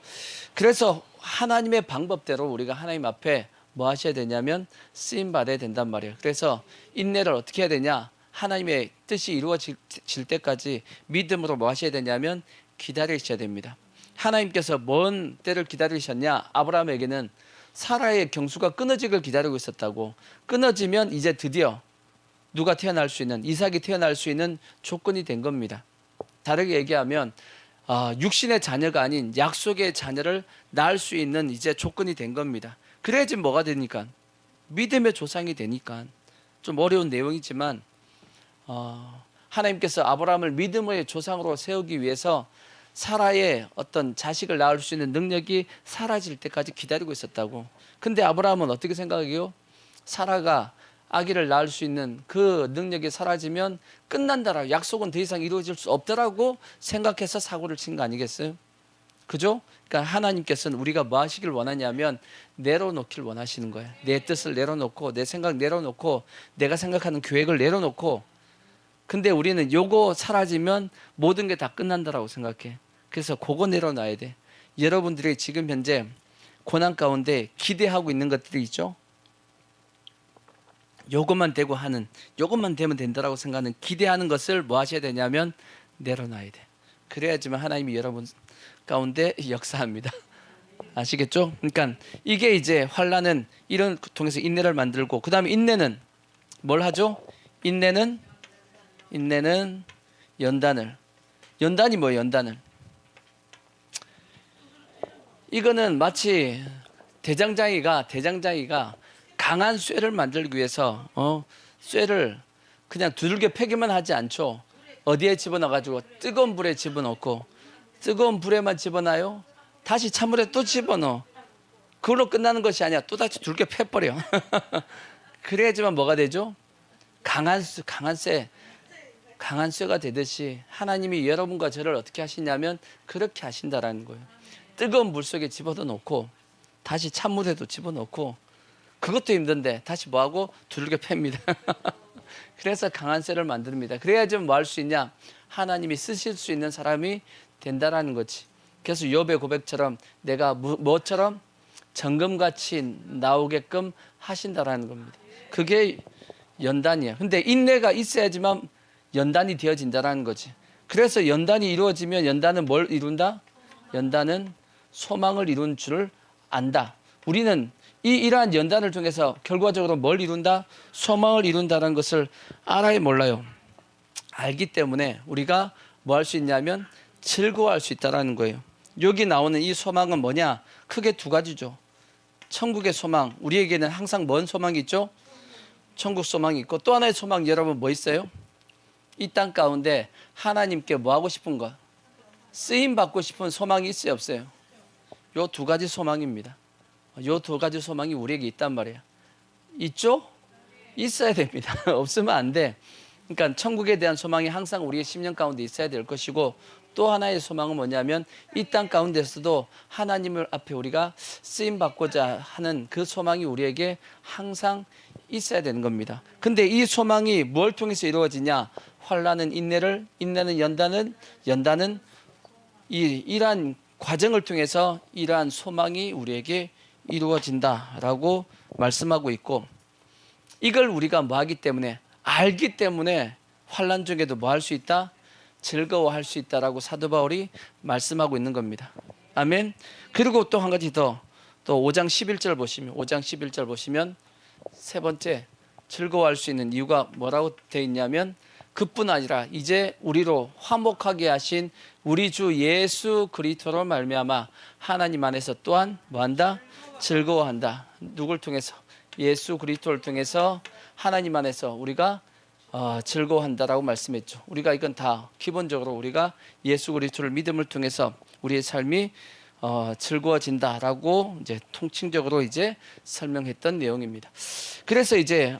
그래서 하나님의 방법대로 우리가 하나님 앞에 뭐 하셔야 되냐면 쓰임 받아야 된단 말이에요. 그래서 인내를 어떻게 해야 되냐? 하나님의 뜻이 이루어질 때까지 믿음으로 뭐 하셔야 되냐면 기다리셔야 됩니다. 하나님께서 먼 때를 기다리셨냐? 아브라함에게는 사라의 경수가 끊어지길 기다리고 있었다고. 끊어지면 이제 드디어 누가 태어날 수 있는 이삭이 태어날 수 있는 조건이 된 겁니다. 다르게 얘기하면 육신의 자녀가 아닌 약속의 자녀를 낳을 수 있는 이제 조건이 된 겁니다. 그래야지 뭐가 되니까 믿음의 조상이 되니까 좀 어려운 내용이지만 하나님께서 아브라함을 믿음의 조상으로 세우기 위해서 사라의 어떤 자식을 낳을 수 있는 능력이 사라질 때까지 기다리고 있었다고. 근데 아브라함은 어떻게 생각해요? 사라가 아기를 낳을 수 있는 그 능력이 사라지면 끝난다라고, 약속은 더 이상 이루어질 수 없다라고 생각해서 사고를 친 거 아니겠어요? 그죠? 그러니까 하나님께서는 우리가 뭐 하시길 원하냐면 내려놓길 원하시는 거예요. 내 뜻을 내려놓고 내 생각 내려놓고 내가 생각하는 계획을 내려놓고. 근데 우리는 요거 사라지면 모든 게 다 끝난다라고 생각해. 그래서 그거 내려놔야 돼. 여러분들이 지금 현재 고난 가운데 기대하고 있는 것들이 있죠. 요것만 되고 하는, 요것만 되면 된다라고 생각하는 기대하는 것을 뭐 하셔야 되냐면 내려놔야 돼. 그래야지만 하나님이 여러분 가운데 역사합니다. 아시겠죠? 그러니까 이게 이제 환난은 이런 통해서 인내를 만들고, 그 다음에 인내는 뭘 하죠? 인내는 연단을. 연단이 뭐예요? 연단을. 이거는 마치 대장장이가 강한 쇠를 만들기 위해서 쇠를 그냥 두들겨 패기만 하지 않죠. 어디에 집어넣어가지고 뜨거운 불에 집어넣고, 뜨거운 불에만 집어넣어요. 다시 찬물에 또 집어넣어. 그걸로 끝나는 것이 아니야. 또다시 두들겨 패버려. 그래야지만 뭐가 되죠? 강한 쇠가 되듯이 하나님이 여러분과 저를 어떻게 하시냐면 그렇게 하신다라는 거예요. 뜨거운 물 속에 집어넣고 다시 찬물에도 집어넣고, 그것도 힘든데 다시 뭐하고 두들겨 팹니다. 그래서 강한 쇠를 만듭니다. 그래야지 뭐 할 수 있냐? 하나님이 쓰실 수 있는 사람이 된다라는 거지. 그래서 욥의 고백처럼 내가 뭐처럼 정금같이 나오게끔 하신다라는 겁니다. 그게 연단이에요. 근데 인내가 있어야지만 연단이 되어진다라는 거지. 그래서 연단이 이루어지면 연단은 뭘 이룬다? 연단은 소망을 이룬 줄을 안다. 우리는 이러한 연단을 통해서 결과적으로 뭘 이룬다? 소망을 이룬다는 것을 알아요, 몰라요? 알기 때문에 우리가 뭐 할 수 있냐면 즐거워할 수 있다는 거예요. 여기 나오는 이 소망은 뭐냐? 크게 두 가지죠. 천국의 소망, 우리에게는 항상 뭔 소망이 있죠? 천국 소망이 있고, 또 하나의 소망 여러분 뭐 있어요? 이 땅 가운데 하나님께 뭐 하고 싶은 것? 쓰임 받고 싶은 소망이 있어요, 없어요? 요 두 가지 소망입니다. 요 두 가지 소망이 우리에게 있단 말이에요. 있죠? 있어야 됩니다. 없으면 안 돼. 그러니까 천국에 대한 소망이 항상 우리의 심령 가운데 있어야 될 것이고, 또 하나의 소망은 뭐냐면 이 땅 가운데서도 하나님을 앞에 우리가 쓰임 받고자 하는 그 소망이 우리에게 항상 있어야 되는 겁니다. 근데 이 소망이 뭘 통해서 이루어지냐? 환난은 인내를, 인내는 연단은 이러한 과정을 통해서 이러한 소망이 우리에게 이루어진다라고 말씀하고 있고, 이걸 우리가 뭐하기 때문에, 알기 때문에 환난 중에도 뭐 할 수 있다? 즐거워할 수 있다라고 사도 바울이 말씀하고 있는 겁니다. 아멘. 그리고 또 한 가지 더, 또 5장 11절 보시면 세 번째 즐거워할 수 있는 이유가 뭐라고 되어 있냐면, 그뿐 아니라 이제 우리로 화목하게 하신 우리 주 예수 그리스도로 말미암아 하나님 안에서 또한 뭐한다? 즐거워한다. 누굴 통해서? 예수 그리스도를 통해서 하나님 안에서 우리가 즐거워한다라고 말씀했죠. 우리가 이건 다 기본적으로 우리가 예수 그리스도를 믿음을 통해서 우리의 삶이 즐거워진다라고 이제 통칭적으로 이제 설명했던 내용입니다. 그래서 이제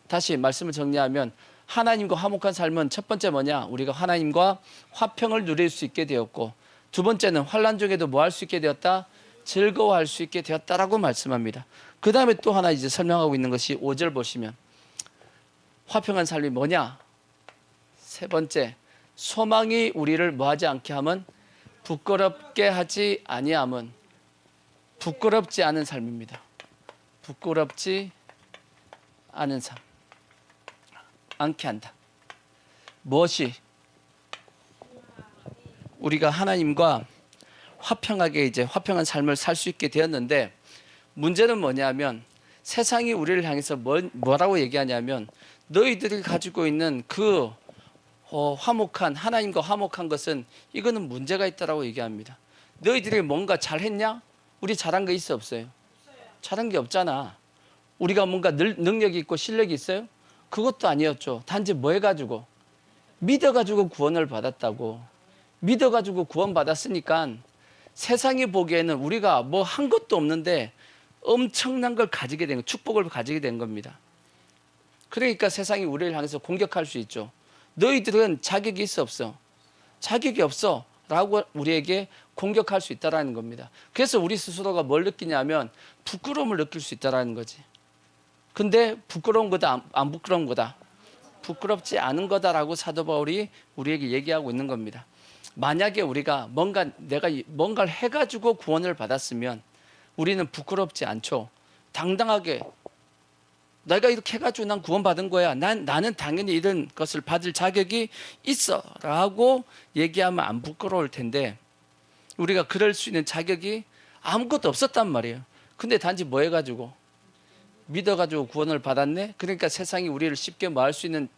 다시 말씀을 정리하면, 하나님과 화목한 삶은 첫 번째 뭐냐? 우리가 하나님과 화평을 누릴 수 있게 되었고, 두 번째는 환난 중에도 뭐 할 수 있게 되었다? 즐거워할 수 있게 되었다라고 말씀합니다. 그 다음에 또 하나 이제 설명하고 있는 것이 5절 보시면, 화평한 삶이 뭐냐? 세 번째, 소망이 우리를 뭐하지 않게 하면? 부끄럽게 하지 아니함은, 부끄럽지 않은 삶입니다. 부끄럽지 않은 삶, 않게 한다. 무엇이? 우리가 하나님과 화평하게 이제 화평한 삶을 살 수 있게 되었는데, 문제는 뭐냐면 세상이 우리를 향해서 뭐라고 얘기하냐면, 너희들이 가지고 있는 그 화목한, 하나님과 화목한 것은 이거는 문제가 있다라고 얘기합니다. 너희들이 뭔가 잘했냐? 우리 잘한 거 있어 없어요? 잘한 게 없잖아. 우리가 뭔가 능력이 있고 실력이 있어요? 그것도 아니었죠. 단지 뭐 해가지고? 믿어가지고 구원을 받았다고. 믿어가지고 구원 받았으니까 세상이 보기에는 우리가 뭐 한 것도 없는데 엄청난 걸 가지게 된, 축복을 가지게 된 겁니다. 그러니까 세상이 우리를 향해서 공격할 수 있죠. 너희들은 자격이 있어 없어? 자격이 없어 라고 우리에게 공격할 수 있다는 겁니다. 그래서 우리 스스로가 뭘 느끼냐면 부끄러움을 느낄 수 있다는 거지. 근데 부끄러운 거다, 안 부끄러운 거다? 부끄럽지 않은 거다라고 사도 바울이 우리에게 얘기하고 있는 겁니다. 만약에 우리가 내가 뭔가를 해가지고 구원을 받았으면 우리는 부끄럽지 않죠. 당당하게 내가 이렇게 해가지고 난 구원받은 거야, 나는 당연히 이런 것을 받을 자격이 있어 라고 얘기하면 안 부끄러울 텐데, 우리가 그럴 수 있는 자격이 아무것도 없었단 말이에요. 근데 단지 뭐 해가지고? 믿어가지고 구원을 받았네. 그러니까 세상이 우리를 쉽게 뭐 할 수 있는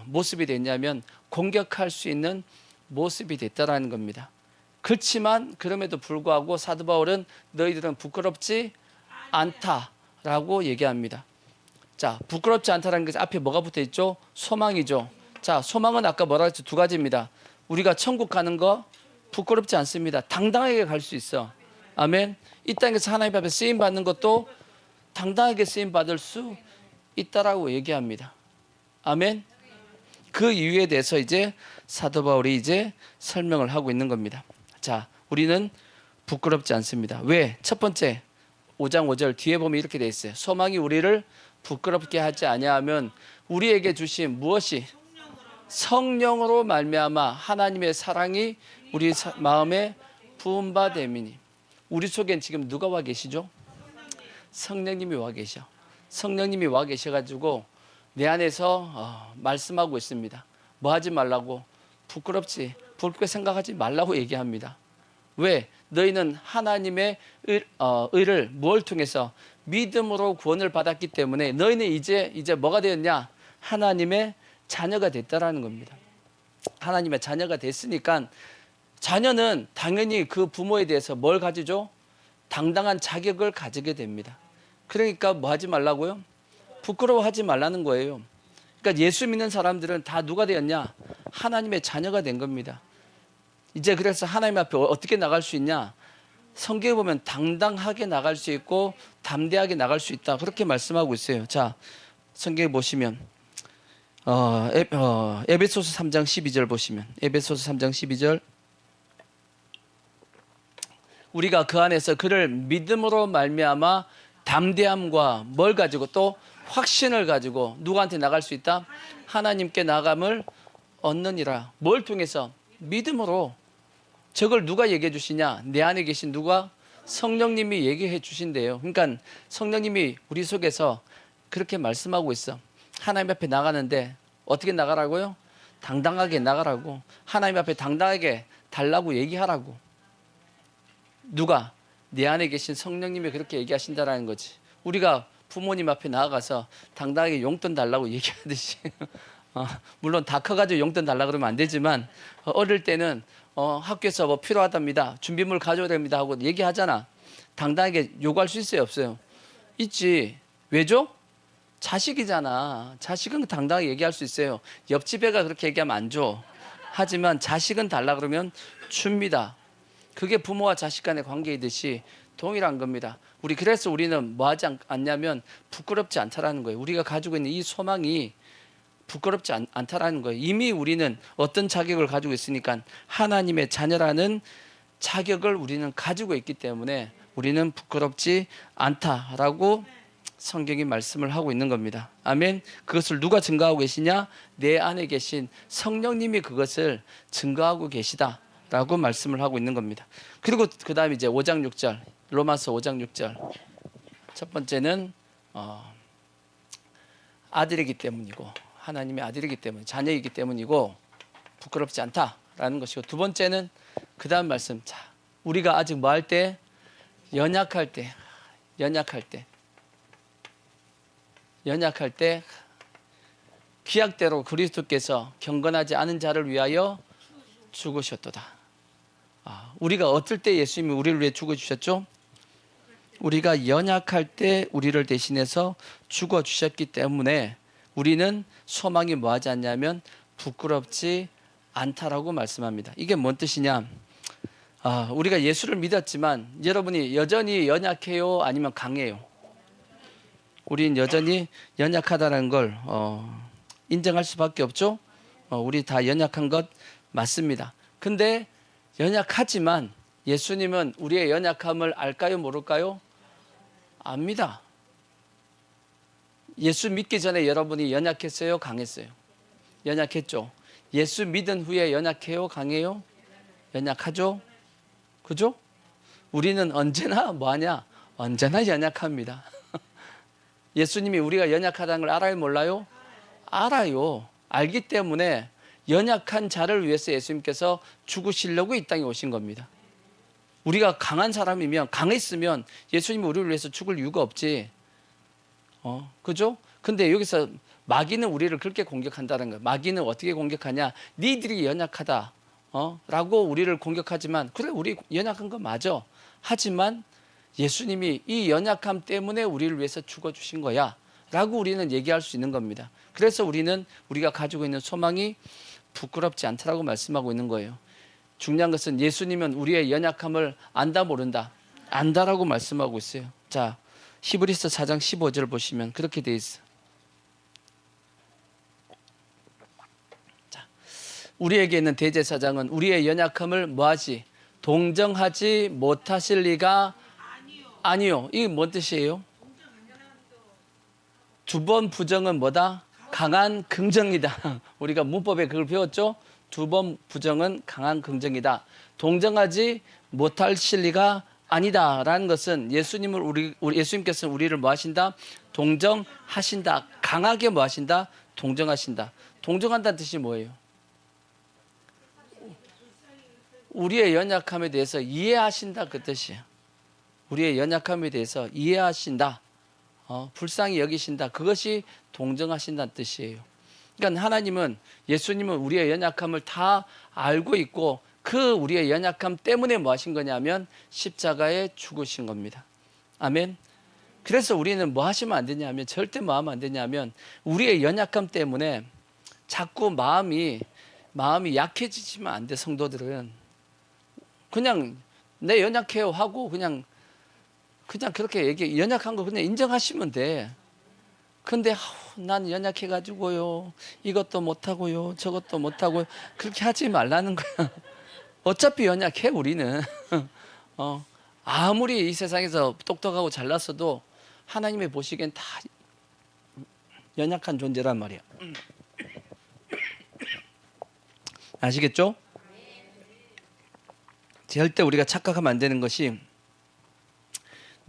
모습이 됐냐면 공격할 수 있는 모습이 됐다라는 겁니다. 그렇지만 그럼에도 불구하고 사도 바울은 너희들은 부끄럽지 않다라고 얘기합니다. 자, 부끄럽지 않다라는 게 앞에 뭐가 붙어 있죠? 소망이죠. 자, 소망은 아까 뭐라 했죠? 두 가지입니다. 우리가 천국 가는 거 부끄럽지 않습니다. 당당하게 갈 수 있어. 아멘. 이 땅에서 하나님 앞에 쓰임 받는 것도 당당하게 쓰임 받을 수 있다라고 얘기합니다. 아멘. 그 이유에 대해서 이제 사도 바울이 이제 설명을 하고 있는 겁니다. 자, 우리는 부끄럽지 않습니다. 왜? 첫 번째 5장 5절 뒤에 보면 이렇게 돼 있어요. 소망이 우리를 부끄럽게 하지 아니하면 우리에게 주신 무엇이? 성령으로 말미암아 하나님의 사랑이 우리 마음에 부은 바 됨이니. 우리 속엔 지금 누가 와 계시죠? 성령님이 와 계셔. 성령님이 와 계셔가지고 내 안에서 말씀하고 있습니다. 뭐 하지 말라고? 부끄럽게 생각하지 말라고 얘기합니다. 왜? 너희는 하나님의 의를 뭘 통해서? 믿음으로 구원을 받았기 때문에 너희는 이제 뭐가 되었냐? 하나님의 자녀가 됐다라는 겁니다. 하나님의 자녀가 됐으니까 자녀는 당연히 그 부모에 대해서 뭘 가지죠? 당당한 자격을 가지게 됩니다. 그러니까 뭐 하지 말라고요? 부끄러워하지 말라는 거예요. 그러니까 예수 믿는 사람들은 다 누가 되었냐? 하나님의 자녀가 된 겁니다. 이제 그래서 하나님 앞에 어떻게 나갈 수 있냐? 성경에 보면 당당하게 나갈 수 있고 담대하게 나갈 수 있다, 그렇게 말씀하고 있어요. 자, 성경에 보시면 에베소서 3장 12절 보시면 에베소서 3장 12절 우리가 그 안에서 그를 믿음으로 말미암아 담대함과 뭘 가지고 또 확신을 가지고 누구한테 나갈 수 있다? 하나님께 나감을 얻느니라. 뭘 통해서? 믿음으로. 저걸 누가 얘기해 주시냐? 내 안에 계신 누가? 성령님이 얘기해 주신대요. 그러니까 성령님이 우리 속에서 그렇게 말씀하고 있어. 하나님 앞에 나가는데 어떻게 나가라고요? 당당하게 나가라고. 하나님 앞에 당당하게 달라고 얘기하라고. 누가? 내 안에 계신 성령님이 그렇게 얘기하신다라는 거지. 우리가 부모님 앞에 나아가서 당당하게 용돈 달라고 얘기하듯이 물론 다 커가지고 용돈 달라 그러면 안 되지만 어릴 때는 학교에서 뭐 필요하답니다. 준비물 가져야 됩니다 하고 얘기하잖아. 당당하게 요구할 수 있어요? 없어요? 있지. 왜죠? 자식이잖아. 자식은 당당하게 얘기할 수 있어요. 옆집 애가 그렇게 얘기하면 안 줘. 하지만 자식은 달라 그러면 줍니다. 그게 부모와 자식 간의 관계이듯이 동일한 겁니다. 그래서 우리는 뭐 하지 않냐면 부끄럽지 않다라는 거예요. 우리가 가지고 있는 이 소망이 부끄럽지 않다라는 거예요. 이미 우리는 어떤 자격을 가지고 있으니까 하나님의 자녀라는 자격을 우리는 가지고 있기 때문에 우리는 부끄럽지 않다라고 성경이 말씀을 하고 있는 겁니다. 아멘. 그것을 누가 증거하고 계시냐? 내 안에 계신 성령님이 그것을 증거하고 계시다라고 말씀을 하고 있는 겁니다. 그리고 그 다음에 이제 5장 6절 로마서 5장 6절 첫 번째는 아들이기 때문이고 하나님의 아들이기 때문에 자녀이기 때문이고 부끄럽지 않다라는 것이고 두 번째는 그 다음 말씀 자 우리가 아직 뭐 할 때? 연약할 때 기약대로 그리스도께서 경건하지 않은 자를 위하여 죽으셨도다. 우리가 어떨 때 예수님이 우리를 위해 죽어주셨죠? 우리가 연약할 때 우리를 대신해서 죽어주셨기 때문에 우리는 소망이 뭐하지 않냐면 부끄럽지 않다라고 말씀합니다. 이게 뭔 뜻이냐? 우리가 예수를 믿었지만 여러분이 여전히 연약해요? 아니면 강해요? 우린 여전히 연약하다는 걸 인정할 수밖에 없죠. 우리 다 연약한 것 맞습니다. 근데 연약하지만 예수님은 우리의 연약함을 알까요? 모를까요? 압니다. 예수 믿기 전에 여러분이 연약했어요? 강했어요? 연약했죠. 예수 믿은 후에 연약해요? 강해요? 연약하죠? 그죠? 우리는 언제나 뭐하냐? 언제나 연약합니다. 예수님이 우리가 연약하다는 걸 알아요? 몰라요? 알아요. 알기 때문에 연약한 자를 위해서 예수님께서 죽으시려고 이 땅에 오신 겁니다. 우리가 강한 사람이면 강했으면 예수님이 우리를 위해서 죽을 이유가 없지. 그죠? 근데 여기서 마귀는 우리를 그렇게 공격한다는 거예요. 마귀는 어떻게 공격하냐? 니들이 연약하다. 라고 우리를 공격하지만 그래 우리 연약한 거 맞아. 하지만 예수님이 이 연약함 때문에 우리를 위해서 죽어주신 거야 라고 우리는 얘기할 수 있는 겁니다. 그래서 우리가 가지고 있는 소망이 부끄럽지 않다라고 말씀하고 있는 거예요. 중요한 것은 예수님은 우리의 연약함을 안다 모른다? 안다라고 말씀하고 있어요. 자, 히브리서 4장 15절 보시면 그렇게 돼 있어. 자, 우리에게 있는 대제사장은 우리의 연약함을 뭐하지? 동정하지 못하실 리가 아니요. 이게 뭔 뜻이에요? 두 번 부정은 뭐다? 강한 긍정이다. 우리가 문법에 그걸 배웠죠? 두 번 부정은 강한 긍정이다. 동정하지 못하실 리가 아니다라는 것은 예수님께서는 우리를 뭐 하신다? 동정하신다. 강하게 뭐 하신다? 동정하신다. 동정한다는 뜻이 뭐예요? 우리의 연약함에 대해서 이해하신다 그 뜻이에요. 우리의 연약함에 대해서 이해하신다. 불쌍히 여기신다. 그것이 동정하신다는 뜻이에요. 그러니까 예수님은 우리의 연약함을 다 알고 있고 그 우리의 연약함 때문에 뭐 하신 거냐면 십자가에 죽으신 겁니다. 아멘. 그래서 우리는 뭐 하시면 안 되냐면 절대 뭐 하면 안 되냐면 우리의 연약함 때문에 자꾸 마음이 약해지시면 안 돼. 성도들은 그냥 내 연약해요 하고 그냥 그렇게 연약한 거 그냥 인정하시면 돼. 근데 난 연약해가지고요. 이것도 못하고요. 저것도 못하고요. 그렇게 하지 말라는 거야. 어차피 연약해 우리는. 아무리 이 세상에서 똑똑하고 잘났어도 하나님의 보시기엔 다 연약한 존재란 말이야. 아시겠죠? 절대 우리가 착각하면 안 되는 것이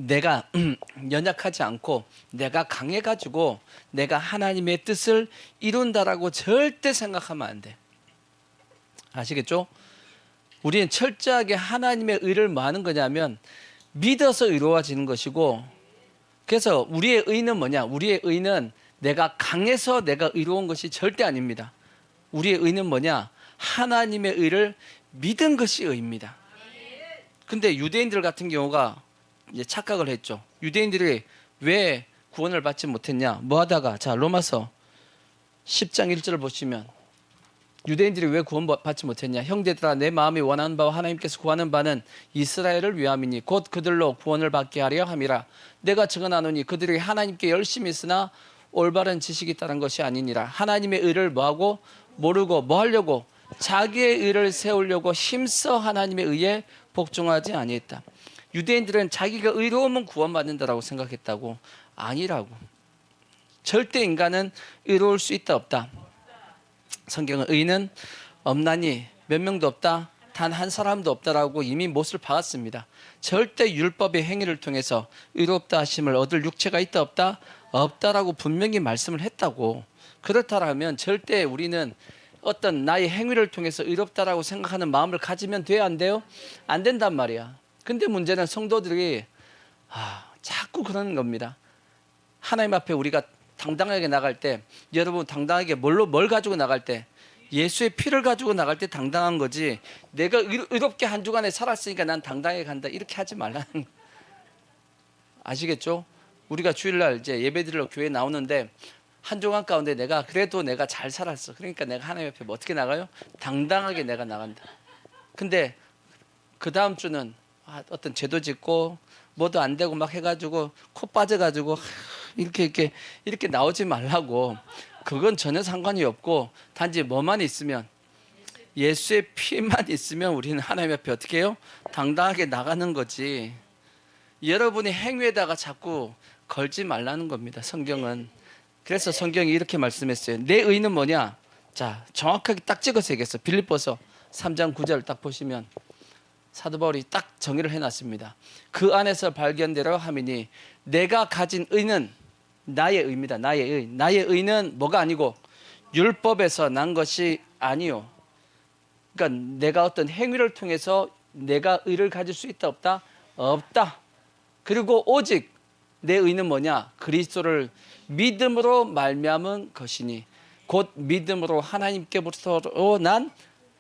내가 연약하지 않고 내가 강해가지고 내가 하나님의 뜻을 이룬다라고 절대 생각하면 안 돼. 아시겠죠? 우리는 철저하게 하나님의 의를 뭐 하는 거냐면 믿어서 의로워지는 것이고, 그래서 우리의 의는 뭐냐? 우리의 의는 내가 강해서 내가 의로운 것이 절대 아닙니다. 우리의 의는 뭐냐? 하나님의 의를 믿은 것이 의입니다. 근데 유대인들 같은 경우가 이제 착각을 했죠. 유대인들이 왜 구원을 받지 못했냐? 뭐 하다가, 자, 로마서 10장 1절을 보시면 유대인들이 왜 구원받지 못했냐? 형제들아, 내 마음이 원하는 바와 하나님께서 구하는 바는 이스라엘을 위함이니 곧 그들로 구원을 받게 하려 함이라. 내가 증언하노니 그들이 하나님께 열심히 있으나 올바른 지식이 따른 것이 아니니라. 하나님의 의를 뭐하고 모르고 뭐 하려고 자기의 의를 세우려고 힘써 하나님의 의에 복종하지 아니했다. 유대인들은 자기가 의로우면 구원받는다라고 생각했다고. 아니라고. 절대 인간은 의로울 수 있다 없다. 성경은 의는 없나니 몇 명도 없다, 단 한 사람도 없다라고 이미 못을 박았습니다. 절대 율법의 행위를 통해서 의롭다 하심을 얻을 육체가 있다 없다? 없다라고 분명히 말씀을 했다고. 그렇다면 절대 우리는 어떤 나의 행위를 통해서 의롭다라고 생각하는 마음을 가지면 돼야 안 돼요? 안 된단 말이야. 근데 문제는 성도들이 자꾸 그러는 겁니다. 하나님 앞에 우리가 당당하게 나갈 때, 여러분 당당하게 뭘 가지고 나갈 때, 예수의 피를 가지고 나갈 때 당당한 거지, 내가 의롭게 한 주간에 살았으니까 난 당당하게 간다 이렇게 하지 말라는 거. 아시겠죠? 우리가 주일날 이제 예배드리러 교회 나오는데 한 주간 가운데 내가 그래도 내가 잘 살았어. 그러니까 내가 하나님 앞에 뭐 어떻게 나가요? 당당하게 내가 나간다. 근데 그 다음 주는 어떤 죄도 짓고 뭐도 안 되고 막 해가지고 코 빠져가지고 이렇게 나오지 말라고. 그건 전혀 상관이 없고 단지 뭐만 있으면, 예수의 피만 있으면 우리는 하나님 앞에 어떻게 해요? 당당하게 나가는 거지. 여러분의 행위에다가 자꾸 걸지 말라는 겁니다, 성경은. 그래서 성경이 이렇게 말씀했어요. 내 의는 뭐냐? 자, 정확하게 딱 찍어서 얘기했어. 빌립보서 3장 9절 딱 보시면 사도 바울이 딱 정의를 해놨습니다. 그 안에서 발견되려 함이니 내가 가진 의는 나의 의입니다. 나의 의. 나의 의는 뭐가 아니고 율법에서 난 것이 아니요. 그러니까 내가 어떤 행위를 통해서 내가 의를 가질 수 있다 없다? 없다. 그리고 오직 내 의는 뭐냐? 그리스도를 믿음으로 말미암은 것이니 곧 믿음으로 하나님께부터 난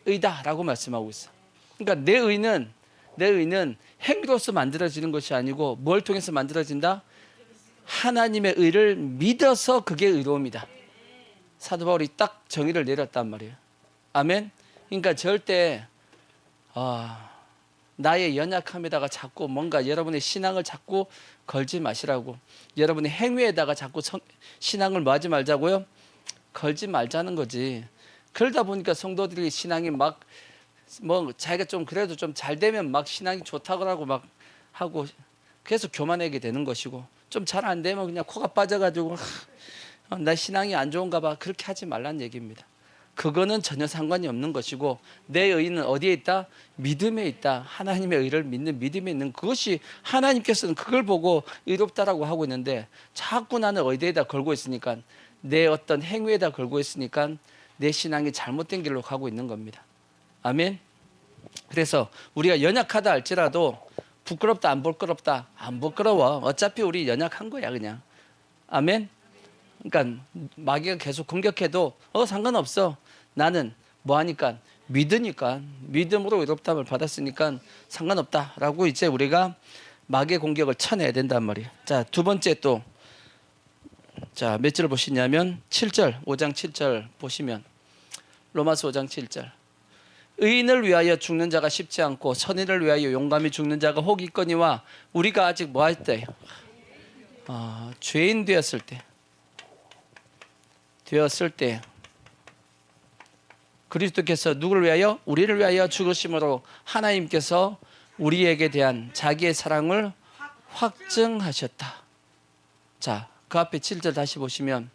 의다라고 말씀하고 있어. 그러니까 내 의는 행위로서 만들어지는 것이 아니고 뭘 통해서 만들어진다? 하나님의 의를 믿어서 그게 의로움이다. 사도 바울이 딱 정의를 내렸단 말이에요. 아멘. 그러니까 절대 나의 연약함에다가 자꾸 뭔가 여러분의 신앙을 자꾸 걸지 마시라고. 여러분의 행위에다가 자꾸 신앙을 뭐 하지 말자고요? 걸지 말자는 거지. 그러다 보니까 성도들이 신앙이 막 뭐 자기가 좀 그래도 좀 잘 되면 막 신앙이 좋다고 하고 막 하고 계속 교만하게 되는 것이고, 좀 잘 안 되면 그냥 코가 빠져가지고 나 신앙이 안 좋은가 봐, 그렇게 하지 말란 얘기입니다. 그거는 전혀 상관이 없는 것이고, 내 의는 어디에 있다? 믿음에 있다. 하나님의 의를 믿는 믿음에 있는 그것이, 하나님께서는 그걸 보고 의롭다라고 하고 있는데 자꾸 나는 어디에다 걸고 있으니까, 내 어떤 행위에다 걸고 있으니까 내 신앙이 잘못된 길로 가고 있는 겁니다. 아멘. 그래서 우리가 연약하다 할지라도 부끄럽다 안 부끄럽다? 안 부끄러워. 어차피 우리 연약한 거야 그냥. 아멘. 그러니까 마귀가 계속 공격해도 상관없어. 나는 뭐 하니까? 믿으니까, 믿음으로 의롭다함을 받았으니까 상관없다라고 이제 우리가 마귀의 공격을 쳐내야 된단 말이에요. 자, 두 번째 또, 자, 몇 절을 보시냐면 7절, 5장 7절 보시면, 로마서 5장 7절. 의인을 위하여 죽는 자가 쉽지 않고 선인을 위하여 용감히 죽는 자가 혹 있거니와 우리가 아직 뭐 할 때? 죄인 되었을 때. 되었을 때 그리스도께서 누구를 위하여? 우리를 위하여 죽으심으로 하나님께서 우리에게 대한 자기의 사랑을 확증하셨다. 자, 그 앞에 7절 다시 보시면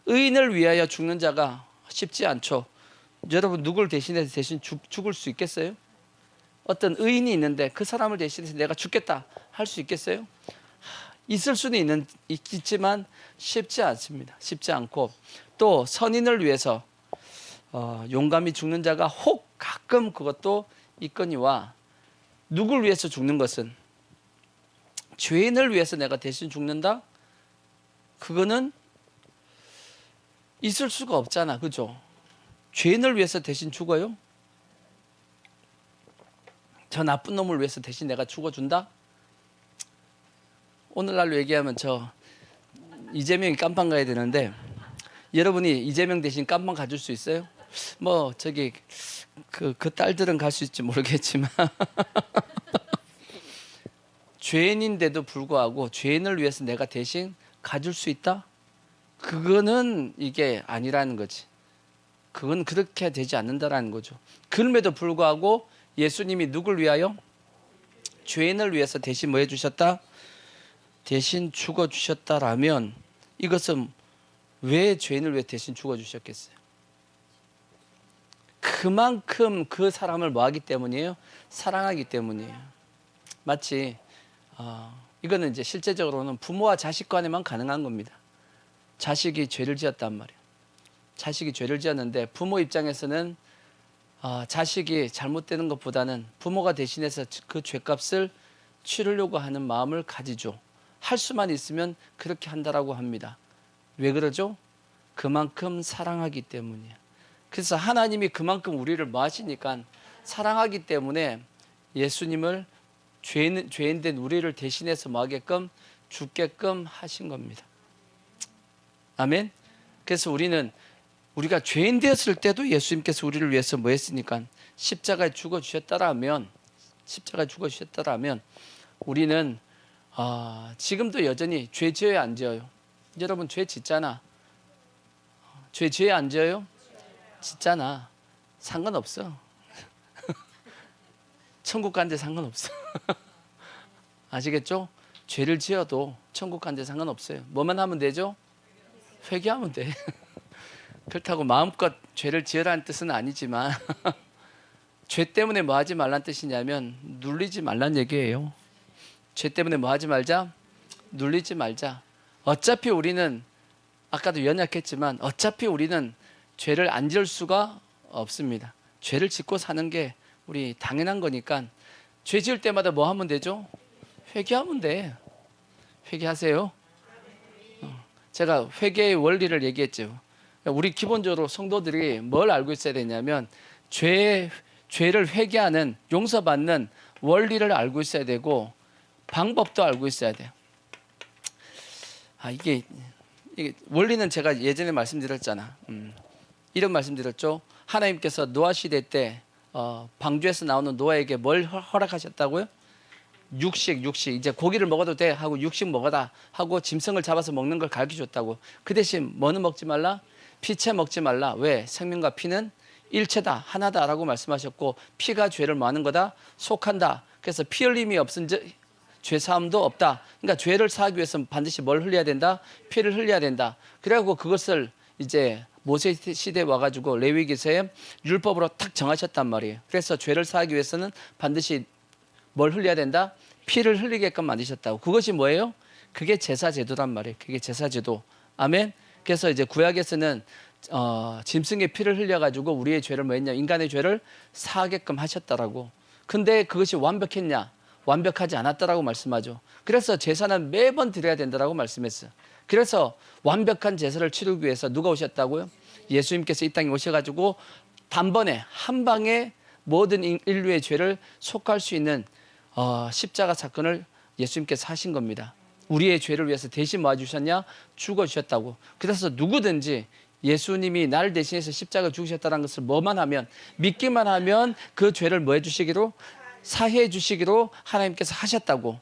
의인을 위하여 죽는 자가 쉽지 않죠. 여러분 누구를 대신해서 대신 죽을 수 있겠어요? 어떤 의인이 있는데 그 사람을 대신해서 내가 죽겠다 할 수 있겠어요? 있을 수는 있지만 쉽지 않습니다. 쉽지 않고 또 선인을 위해서 용감히 죽는 자가 혹 가끔 그것도 있거니와 누굴 위해서 죽는 것은 죄인을 위해서 내가 대신 죽는다? 그거는 있을 수가 없잖아. 그죠? 죄인을 위해서 대신 죽어요? 저 나쁜 놈을 위해서 대신 내가 죽어준다? 오늘날로 얘기하면 저 이재명이 깜빵 가야 되는데 여러분이 이재명 대신 깜빵 가줄 수 있어요? 뭐 저기 그 딸들은 갈 수 있지 모르겠지만 죄인인데도 불구하고 죄인을 위해서 내가 대신 가줄 수 있다? 그거는 이게 아니라는 거지. 그건 그렇게 되지 않는다라는 거죠. 그럼에도 불구하고 예수님이 누굴 위하여? 죄인을 위해서 대신 뭐 해주셨다? 대신 죽어주셨다라면 이것은 왜 죄인을 위해 대신 죽어주셨겠어요? 그만큼 그 사람을 뭐하기 때문이에요? 사랑하기 때문이에요. 마치 이거는 이제 실제적으로는 부모와 자식 간에만 가능한 겁니다. 자식이 죄를 지었단 말이에요. 자식이 죄를 지었는데 부모 입장에서는 자식이 잘못되는 것보다는 부모가 대신해서 그 죄값을 치르려고 하는 마음을 가지죠. 할 수만 있으면 그렇게 한다라고 합니다. 왜 그러죠? 그만큼 사랑하기 때문이에요. 그래서 하나님이 그만큼 우리를 뭐 하시니까 사랑하기 때문에 예수님을 죄인된 우리를 대신해서 뭐 하게끔 죽게끔 하신 겁니다. 아멘. 그래서 우리가 죄인 되었을 때도 예수님께서 우리를 위해서 뭐 했으니까 십자가에 죽어주셨다라면 우리는 지금도 여전히 죄 지어요 안 지어요? 여러분 죄 짓잖아. 죄 지어요 안 지어요? 짓잖아. 상관없어. 천국 간데 상관없어. 아시겠죠? 죄를 지어도 천국 간데 상관없어요. 뭐만 하면 되죠? 회개하면 돼. 그렇다고 마음껏 죄를 지으라는 뜻은 아니지만 죄 때문에 뭐 하지 말란 뜻이냐면 눌리지 말란 얘기예요. 죄 때문에 뭐 하지 말자? 눌리지 말자. 어차피 우리는 아까도 연약했지만 어차피 우리는 죄를 안 지을 수가 없습니다. 죄를 짓고 사는 게 우리 당연한 거니까 죄 지을 때마다 뭐 하면 되죠? 회개하면 돼. 회개하세요. 제가 회개의 원리를 얘기했죠. 우리 기본적으로 성도들이 뭘 알고 있어야 되냐면 죄를 회개하는 용서받는 원리를 알고 있어야 되고 방법도 알고 있어야 돼요. 이게 원리는 제가 예전에 말씀드렸잖아. 이런 말씀드렸죠. 하나님께서 노아 시대 때 방주에서 나오는 노아에게 뭘 허락하셨다고요? 육식 이제 고기를 먹어도 돼 하고 육식 먹어라 하고 짐승을 잡아서 먹는 걸 가르쳐줬다고. 그 대신 뭐는 먹지 말라? 피채 먹지 말라. 왜? 생명과 피는 일체다 하나다라고 말씀하셨고 피가 죄를 뭐하는 거다? 속한다. 그래서 피 흘림이 없은 죄 사함도 없다. 그러니까 죄를 사하기 위해서 반드시 뭘 흘려야 된다? 피를 흘려야 된다. 그래갖고 그것을 이제 모세 시대에 와가지고 레위기서에 율법으로 탁 정하셨단 말이에요. 그래서 죄를 사하기 위해서는 반드시 뭘 흘려야 된다? 피를 흘리게끔 만드셨다고. 그것이 뭐예요? 그게 제사제도란 말이에요. 그게 제사제도. 아멘. 그래서 이제 구약에서는 짐승의 피를 흘려가지고 우리의 죄를 뭐 했냐? 인간의 죄를 사하게끔 하셨다라고. 근데 그것이 완벽했냐? 완벽하지 않았다라고 말씀하죠. 그래서 제사는 매번 드려야 된다라고 말씀했어요. 그래서 완벽한 제사를 치르기 위해서 누가 오셨다고요? 예수님께서 이 땅에 오셔가지고 단번에 한 방에 모든 인류의 죄를 속할 수 있는 십자가 사건을 예수님께서 하신 겁니다. 우리의 죄를 위해서 대신 뭐 해주셨냐? 죽어주셨다고. 그래서 누구든지 예수님이 나를 대신해서 십자가 죽으셨다는 것을 뭐만 하면, 믿기만 하면 그 죄를 뭐 해주시기로? 사해 주시기로 하나님께서 하셨다고.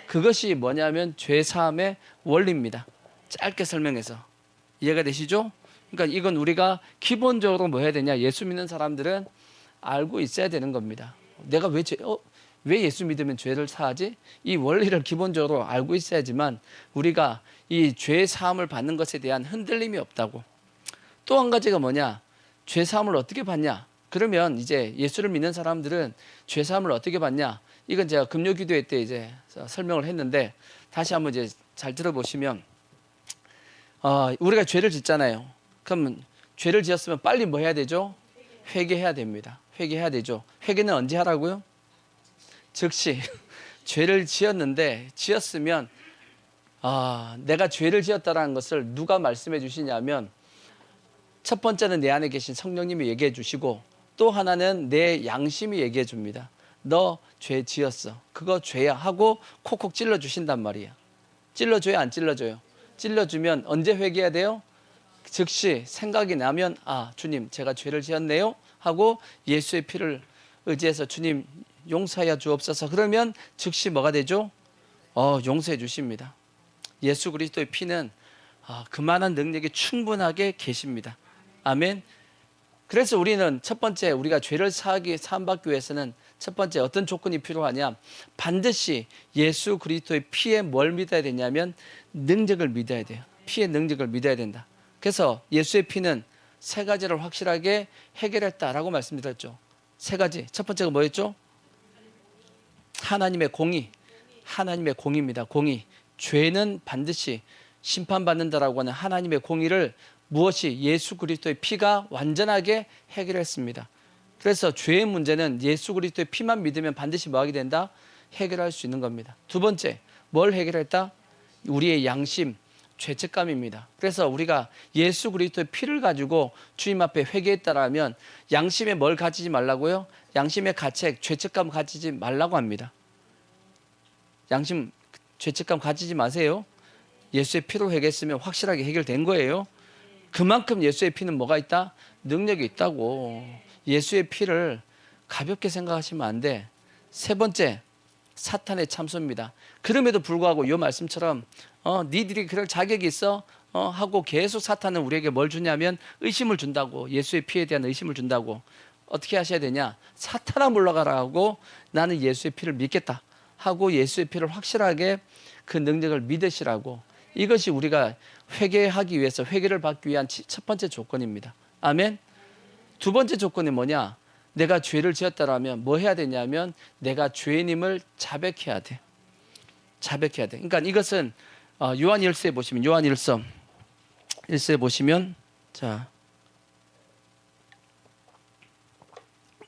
그것이 뭐냐면 죄 사함의 원리입니다. 짧게 설명해서 이해가 되시죠? 그러니까 이건 우리가 기본적으로 뭐 해야 되냐? 예수 믿는 사람들은 알고 있어야 되는 겁니다. 내가 왜 예수 믿으면 죄를 사하지? 이 원리를 기본적으로 알고 있어야지만 우리가 이 죄 사함을 받는 것에 대한 흔들림이 없다고. 또 한 가지가 뭐냐? 죄 사함을 어떻게 받냐? 그러면 이제 예수를 믿는 사람들은 죄 사함을 어떻게 받냐? 이건 제가 금요 기도회 때 이제 설명을 했는데 다시 한번 이제 잘 들어보시면 우리가 죄를 짓잖아요. 그러면 죄를 지었으면 빨리 뭐 해야 되죠? 회개해야 됩니다. 회개해야 되죠. 회개는 언제 하라고요? 즉시 죄를 지었으면 내가 죄를 지었다라는 것을 누가 말씀해 주시냐면 첫 번째는 내 안에 계신 성령님이 얘기해 주시고 또 하나는 내 양심이 얘기해 줍니다. 너 죄 지었어. 그거 죄야 하고 콕콕 찔러 주신단 말이야. 찔러줘요, 안 찔러줘요? 찔러주면 언제 회개해야 돼요? 즉시 생각이 나면 주님 제가 죄를 지었네요 하고 예수의 피를 의지해서 주님 용서하여 주옵소서. 그러면 즉시 뭐가 되죠? 용서해 주십니다. 예수 그리스도의 피는 그만한 능력이 충분하게 계십니다. 아멘. 그래서 우리는 첫 번째 우리가 죄를 사함받기 위해서는 첫 번째 어떤 조건이 필요하냐? 반드시 예수 그리스도의 피에 뭘 믿어야 되냐면 능력을 믿어야 돼요. 피의 능력을 믿어야 된다. 그래서 예수의 피는 세 가지를 확실하게 해결했다라고 말씀드렸죠. 세 가지. 첫 번째가 뭐였죠? 하나님의 공의. 하나님의 공의입니다. 공의. 죄는 반드시 심판받는다라고 하는 하나님의 공의를 무엇이 예수 그리스도의 피가 완전하게 해결했습니다. 그래서 죄의 문제는 예수 그리스도의 피만 믿으면 반드시 뭐하게 된다? 해결할 수 있는 겁니다. 두 번째, 뭘 해결했다? 우리의 양심, 죄책감입니다. 그래서 우리가 예수 그리스도의 피를 가지고 주님 앞에 회개했다라면 양심에 뭘 가지지 말라고요? 양심의 가책, 죄책감 가지지 말라고 합니다. 양심, 죄책감 가지지 마세요. 예수의 피로 회개했으면 확실하게 해결된 거예요. 그만큼 예수의 피는 뭐가 있다? 능력이 있다고. 예수의 피를 가볍게 생각하시면 안 돼. 세 번째, 사탄의 참소입니다. 그럼에도 불구하고 이 말씀처럼 니들이 그럴 자격이 있어? 하고 계속 사탄은 우리에게 뭘 주냐면 의심을 준다고. 예수의 피에 대한 의심을 준다고. 어떻게 하셔야 되냐? 사탄아 물러가라 하고 나는 예수의 피를 믿겠다 하고 예수의 피를 확실하게 그 능력을 믿으시라고. 이것이 우리가 회개하기 위해서 회개를 받기 위한 첫 번째 조건입니다. 아멘. 두 번째 조건이 뭐냐? 내가 죄를 지었다라면 뭐 해야 되냐면 내가 죄인임을 자백해야 돼. 자백해야 돼. 그러니까 이것은 요한 1서에 보시면 요한 1서에 보시면 자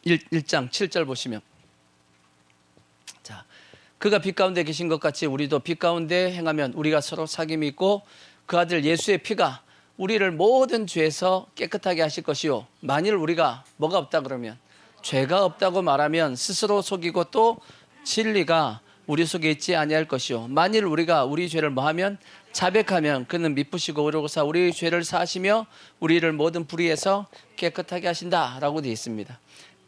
1장 7절 보시면 자 그가 빛 가운데 계신 것 같이 우리도 빛 가운데 행하면 우리가 서로 사귐이 있고 그 아들 예수의 피가 우리를 모든 죄에서 깨끗하게 하실 것이요 만일 우리가 뭐가 없다 그러면 죄가 없다고 말하면 스스로 속이고 또 진리가 우리 속에 있지 아니할 것이요 만일 우리가 우리 죄를 뭐하면 자백하면 그는 미쁘시고 의로우사 우리 죄를 사하시며 우리를 모든 불의에서 깨끗하게 하신다라고 되어 있습니다.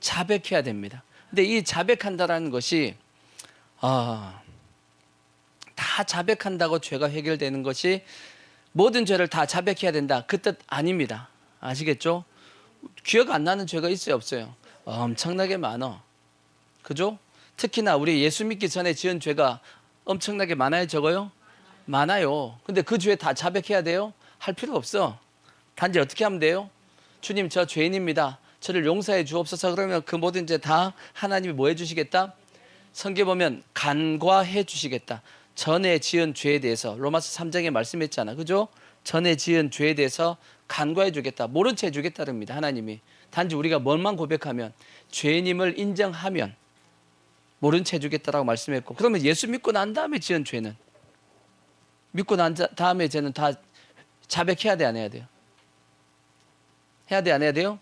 자백해야 됩니다. 근데 이 자백한다라는 것이 다 자백한다고 죄가 해결되는 것이 모든 죄를 다 자백해야 된다 그 뜻 아닙니다. 아시겠죠? 기억 안 나는 죄가 있어요 없어요? 엄청나게 많아. 그죠? 특히나 우리 예수 믿기 전에 지은 죄가 엄청나게 많아요 적어요? 많아요. 근데 그 죄 다 자백해야 돼요? 할 필요 없어. 단지 어떻게 하면 돼요? 주님 저 죄인입니다. 저를 용서해 주옵소서. 그러면 그 모든 죄 다 하나님이 뭐 해주시겠다? 성경에 보면 간과해 주시겠다. 전에 지은 죄에 대해서 로마서 3장에 말씀했잖아. 그죠? 전에 지은 죄에 대해서 간과해 주겠다. 모른 채 해주겠다 그럽니다. 하나님이. 단지 우리가 뭘만 고백하면 죄인임을 인정하면 모른 채 해주겠다라고 말씀했고 그러면 예수 믿고 난 다음에 지은 죄는 믿고 난 다음에 죄는 다 자백해야 돼 안 해야 돼요? 해야 돼 안 해야 돼요?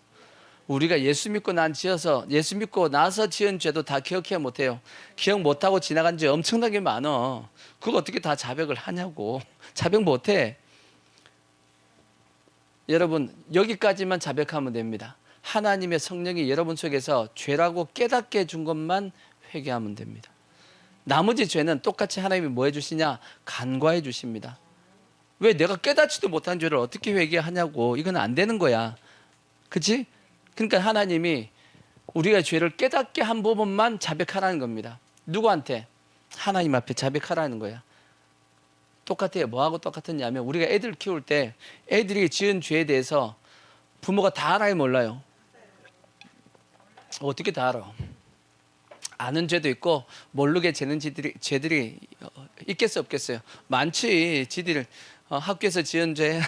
우리가 예수 믿고 나서 지은 죄도 다 기억해야 못해요. 기억 못하고 지나간 죄 엄청나게 많어. 그거 어떻게 다 자백을 하냐고. 자백 못해. 여러분 여기까지만 자백하면 됩니다. 하나님의 성령이 여러분 속에서 죄라고 깨닫게 해준 것만 회개하면 됩니다. 나머지 죄는 똑같이 하나님이 뭐 해주시냐? 간과해 주십니다. 왜 내가 깨닫지도 못한 죄를 어떻게 회개하냐고. 이건 안 되는 거야. 그치? 그러니까 하나님이 우리가 죄를 깨닫게 한 부분만 자백하라는 겁니다. 누구한테? 하나님 앞에 자백하라는 거야. 똑같아요. 뭐하고 똑같았냐면 우리가 애들 키울 때 애들이 지은 죄에 대해서 부모가 다 알아요, 몰라요? 어떻게 다 알아? 아는 죄도 있고 모르게 재는 죄들이 있겠어 없겠어요? 많지. 지들 학교에서 지은 죄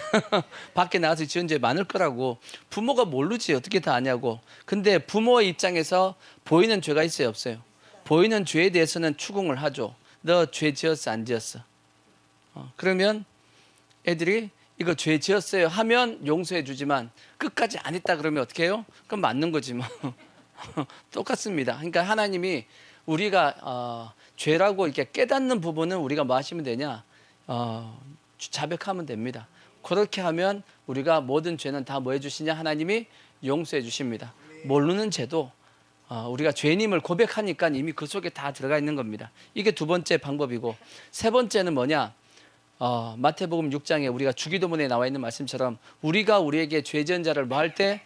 밖에 나가서 지은 죄 많을 거라고. 부모가 모르지 어떻게 다 아냐고. 근데 부모의 입장에서 보이는 죄가 있어요 없어요? 보이는 죄에 대해서는 추궁을 하죠. 너 죄 지었어 안 지었어? 그러면 애들이 이거 죄 지었어요 하면 용서해 주지만 끝까지 안 했다 그러면 어떻게 해요? 그럼 맞는 거지 뭐. 똑같습니다. 그러니까 하나님이 우리가 죄라고 이렇게 깨닫는 부분은 우리가 뭐 하시면 되냐? 자백하면 됩니다. 그렇게 하면 우리가 모든 죄는 다 뭐 해주시냐? 하나님이 용서해 주십니다. 모르는 죄도 우리가 죄님을 고백하니까 이미 그 속에 다 들어가 있는 겁니다. 이게 두 번째 방법이고, 세 번째는 뭐냐? 마태복음 6장에 우리가 주기도문에 나와 있는 말씀처럼 우리가 우리에게 죄 지은 자를 뭐 할 때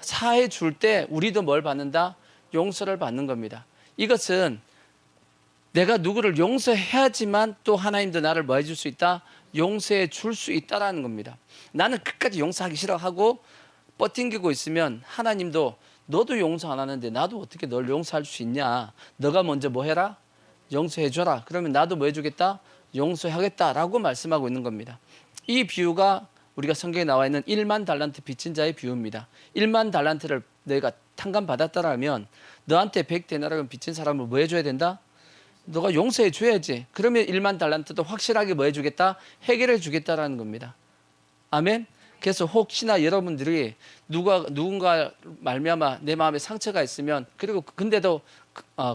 사해 줄 때 우리도 뭘 받는다? 용서를 받는 겁니다. 이것은 내가 누구를 용서해야지만 또 하나님도 나를 뭐 해줄 수 있다? 용서해 줄 수 있다라는 겁니다. 나는 끝까지 용서하기 싫어하고 뻗팅기고 있으면 하나님도 너도 용서 안 하는데 나도 어떻게 널 용서할 수 있냐? 너가 먼저 뭐 해라? 용서해 줘라. 그러면 나도 뭐 해주겠다? 용서하겠다라고 말씀하고 있는 겁니다. 이 비유가 우리가 성경에 나와 있는 1만 달란트 빚진 자의 비유입니다. 1만 달란트를 내가 탕감받았다라면 너한테 100데나리온 빚진 사람을 뭐 해줘야 된다? 너가 용서해 줘야지. 그러면 1만 달란트도 확실하게 뭐 해주겠다? 해결해 주겠다라는 겁니다. 아멘. 그래서 혹시나 여러분들이 누군가 말미암아 내 마음에 상처가 있으면, 그리고 근데도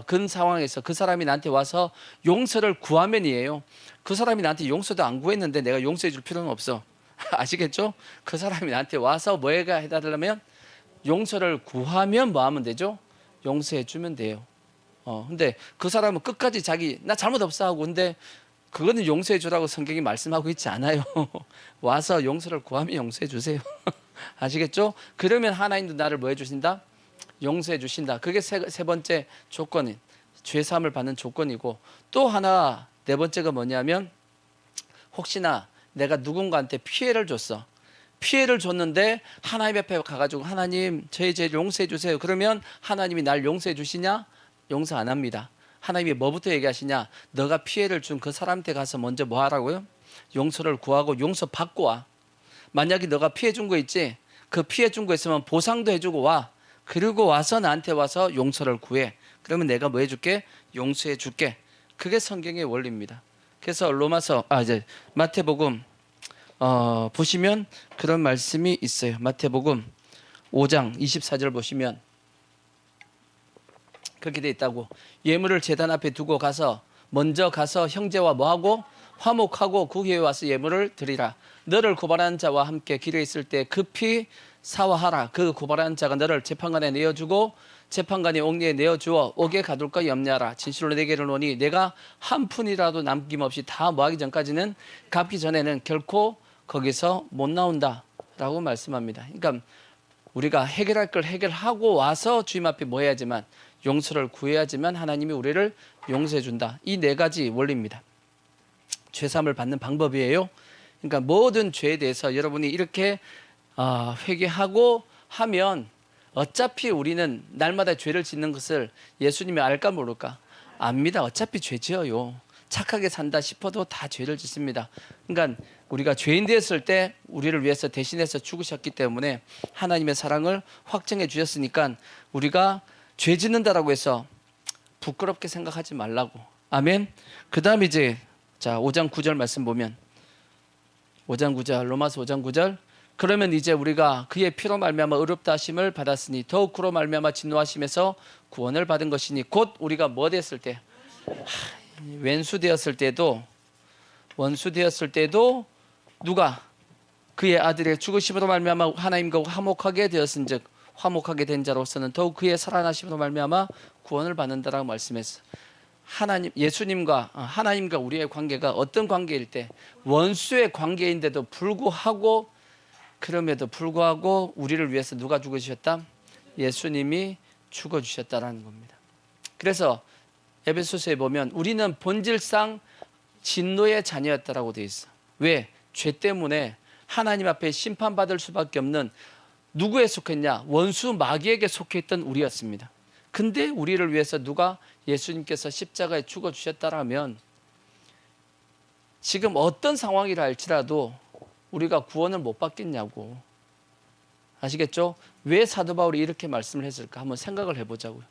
그런 상황에서 그 사람이 나한테 와서 용서를 구하면이에요. 그 사람이 나한테 용서도 안 구했는데 내가 용서해 줄 필요는 없어. 아시겠죠? 그 사람이 나한테 와서 뭐 해달라면 용서를 구하면 뭐 하면 되죠? 용서해 주면 돼요. 근데 그 사람은 끝까지 자기 나 잘못 없어 하고, 근데 그거는 용서해 주라고 성경이 말씀하고 있지 않아요. 와서 용서를 구하면 용서해 주세요. 아시겠죠? 그러면 하나님도 나를 뭐 해주신다? 용서해 주신다. 그게 세 번째 조건인 죄사함을 받는 조건이고, 또 하나 네 번째가 뭐냐면, 혹시나 내가 누군가한테 피해를 줬어. 피해를 줬는데 하나님 앞에 가가지고 하나님 저의 죄를 용서해 주세요. 그러면 하나님이 날 용서해 주시냐? 용서 안 합니다. 하나님이 뭐부터 얘기하시냐? 너가 피해를 준 그 사람한테 가서 먼저 뭐 하라고요? 용서를 구하고 용서 받고 와. 만약에 너가 피해 준 거 있지? 그 피해 준 거 있으면 보상도 해주고 와. 그리고 와서 나한테 와서 용서를 구해. 그러면 내가 뭐 해줄게? 용서해 줄게. 그게 성경의 원리입니다. 그래서 이제 마태복음 보시면 그런 말씀이 있어요. 마태복음 5장 24절 보시면 그렇게 돼 있다고. 예물을 제단 앞에 두고 먼저 가서 형제와 뭐하고? 화목하고 그 후에 와서 예물을 드리라. 너를 고발하는 자와 함께 길에 있을 때 급히 사화하라. 그 고발하는 자가 너를 재판관에 내어주고 재판관이 옥리에 내어주어 옥에 가둘 것 염려하라. 진실로 내게 이르노니 내가 한 푼이라도 남김없이 다 모하기 전까지는 갚기 전에는 결코 거기서 못 나온다라고 말씀합니다. 그러니까 우리가 해결할 걸 해결하고 와서 주님 앞에 뭐 해야지만, 용서를 구해야지만 하나님이 우리를 용서해 준다. 이 네 가지 원리입니다. 죄사함을 받는 방법이에요. 그러니까 모든 죄에 대해서 여러분이 이렇게 회개하고 하면 어차피 우리는 날마다 죄를 짓는 것을 예수님이 알까 모를까? 압니다. 어차피 죄 지어요. 착하게 산다 싶어도 다 죄를 짓습니다. 그러니까 우리가 죄인 되었을 때 우리를 위해서 대신해서 죽으셨기 때문에 하나님의 사랑을 확증해 주셨으니까 우리가 죄 짓는다라고 해서 부끄럽게 생각하지 말라고. 아멘. 그 다음 이제 5장 9절 말씀 보면 5장 9절 로마서 5장 9절 그러면 이제 우리가 그의 피로 말미암아 의롭다 하심을 받았으니 더욱 그로 말미암아 진노하심에서 구원을 받은 것이니, 곧 우리가 뭐 됐을 때? 원수 되었을 때도 누가 그의 아들의 죽으심으로 말미암아 하나님과 화목하게 되었은즉 화목하게 된 자로서는 더욱 그의 살아나심으로 말미암아 구원을 받는다라고 말씀했어. 예수님과 하나님과 우리의 관계가 어떤 관계일 때 원수의 관계인데도 불구하고 그럼에도 불구하고 우리를 위해서 누가 죽으셨다? 예수님이 죽어주셨다라는 겁니다. 그래서 에베소서에 보면 우리는 본질상 진노의 자녀였다라고 되어 있어. 왜? 죄 때문에 하나님 앞에 심판받을 수밖에 없는 누구에 속했냐? 원수 마귀에게 속해 있던 우리였습니다. 근데 우리를 위해서 누가 예수님께서 십자가에 죽어주셨다라면 지금 어떤 상황이라 할지라도 우리가 구원을 못 받겠냐고. 아시겠죠? 왜 사도 바울이 이렇게 말씀을 했을까? 한번 생각을 해보자고요.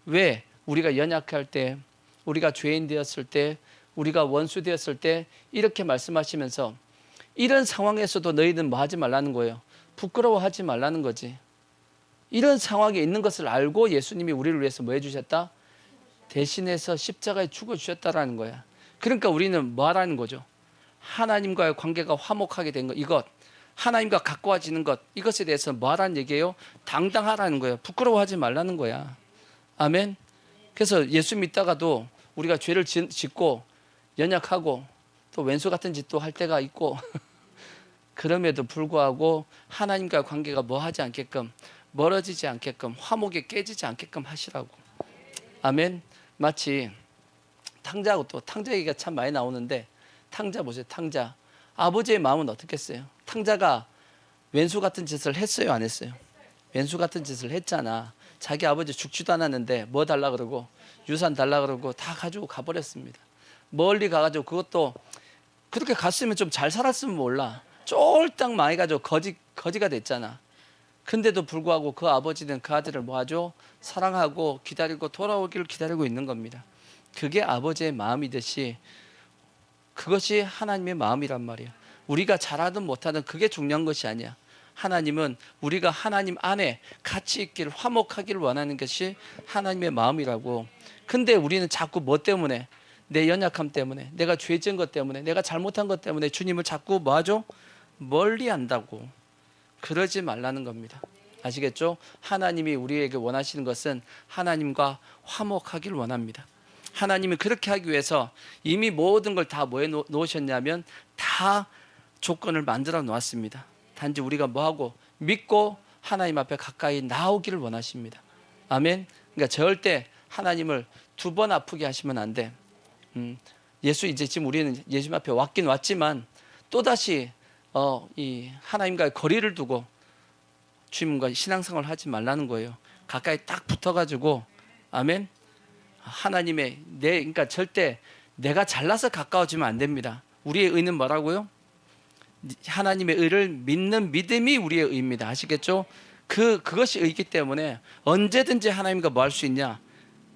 왜 우리가 연약할 때, 우리가 죄인 되었을 때, 우리가 원수 되었을 때 이렇게 말씀하시면서 이런 상황에서도 너희는 뭐 하지 말라는 거예요? 부끄러워하지 말라는 거지. 이런 상황에 있는 것을 알고 예수님이 우리를 위해서 뭐 해주셨다? 대신해서 십자가에 죽어주셨다라는 거야. 그러니까 우리는 뭐 하라는 거죠? 하나님과의 관계가 화목하게 된 것, 이것, 하나님과 가까워지는 것, 이것에 대해서 뭐 하라는 얘기예요? 당당하라는 거예요. 부끄러워하지 말라는 거야. 아멘. 그래서 예수 믿다가도 우리가 죄를 짓고 연약하고 또 왼수 같은 짓도 할 때가 있고 그럼에도 불구하고 하나님과의 관계가 뭐 하지 않게끔, 멀어지지 않게끔, 화목에 깨지지 않게끔 하시라고. 아멘. 마치 탕자하고 또 탕자 얘기가 참 많이 나오는데 탕자 보세요. 탕자. 아버지의 마음은 어떻겠어요? 탕자가 왼수 같은 짓을 했어요, 안 했어요? 왼수 같은 짓을 했잖아. 자기 아버지 죽지도 않았는데 뭐 달라 그러고 유산 달라 그러고 다 가지고 가버렸습니다. 멀리 가가지고 그것도 그렇게 갔으면 좀 잘 살았으면 몰라. 쫄딱 망해가지고 거지가 됐잖아. 근데도 불구하고 그 아버지는 그 아들을 뭐 하죠? 사랑하고 기다리고 돌아오기를 기다리고 있는 겁니다. 그게 아버지의 마음이듯이 그것이 하나님의 마음이란 말이야. 우리가 잘하든 못하든 그게 중요한 것이 아니야. 하나님은 우리가 하나님 안에 같이 있기를, 화목하기를 원하는 것이 하나님의 마음이라고. 근데 우리는 자꾸 뭐 때문에? 내 연약함 때문에, 내가 죄 지은 것 때문에, 내가 잘못한 것 때문에 주님을 자꾸 뭐 하죠? 멀리 한다고. 그러지 말라는 겁니다. 아시겠죠? 하나님이 우리에게 원하시는 것은 하나님과 화목하기를 원합니다. 하나님이 그렇게 하기 위해서 이미 모든 걸 다 뭐 해 놓으셨냐면 다 조건을 만들어 놓았습니다. 단지 우리가 뭐하고 믿고 하나님 앞에 가까이 나오기를 원하십니다. 아멘. 그러니까 절대 하나님을 두 번 아프게 하시면 안 돼. 이제 지금 우리는 예수님 앞에 왔긴 왔지만 또다시 이 하나님과의 거리를 두고 주님과 신앙생활을 하지 말라는 거예요. 가까이 딱 붙어가지고 아멘. 하나님의 그러니까 절대 내가 잘나서 가까워지면 안 됩니다. 우리의 의는 뭐라고요? 하나님의 의를 믿는 믿음이 우리의 의입니다. 아시겠죠? 그것이 의이기 때문에 언제든지 하나님과 뭐 할 수 있냐?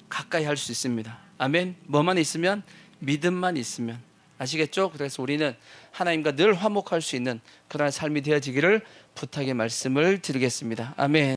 가까이 할 수 있습니다. 아멘. 뭐만 있으면? 믿음만 있으면. 아시겠죠? 그래서 우리는 하나님과 늘 화목할 수 있는 그런 삶이 되어지기를 부탁의 말씀을 드리겠습니다. 아멘.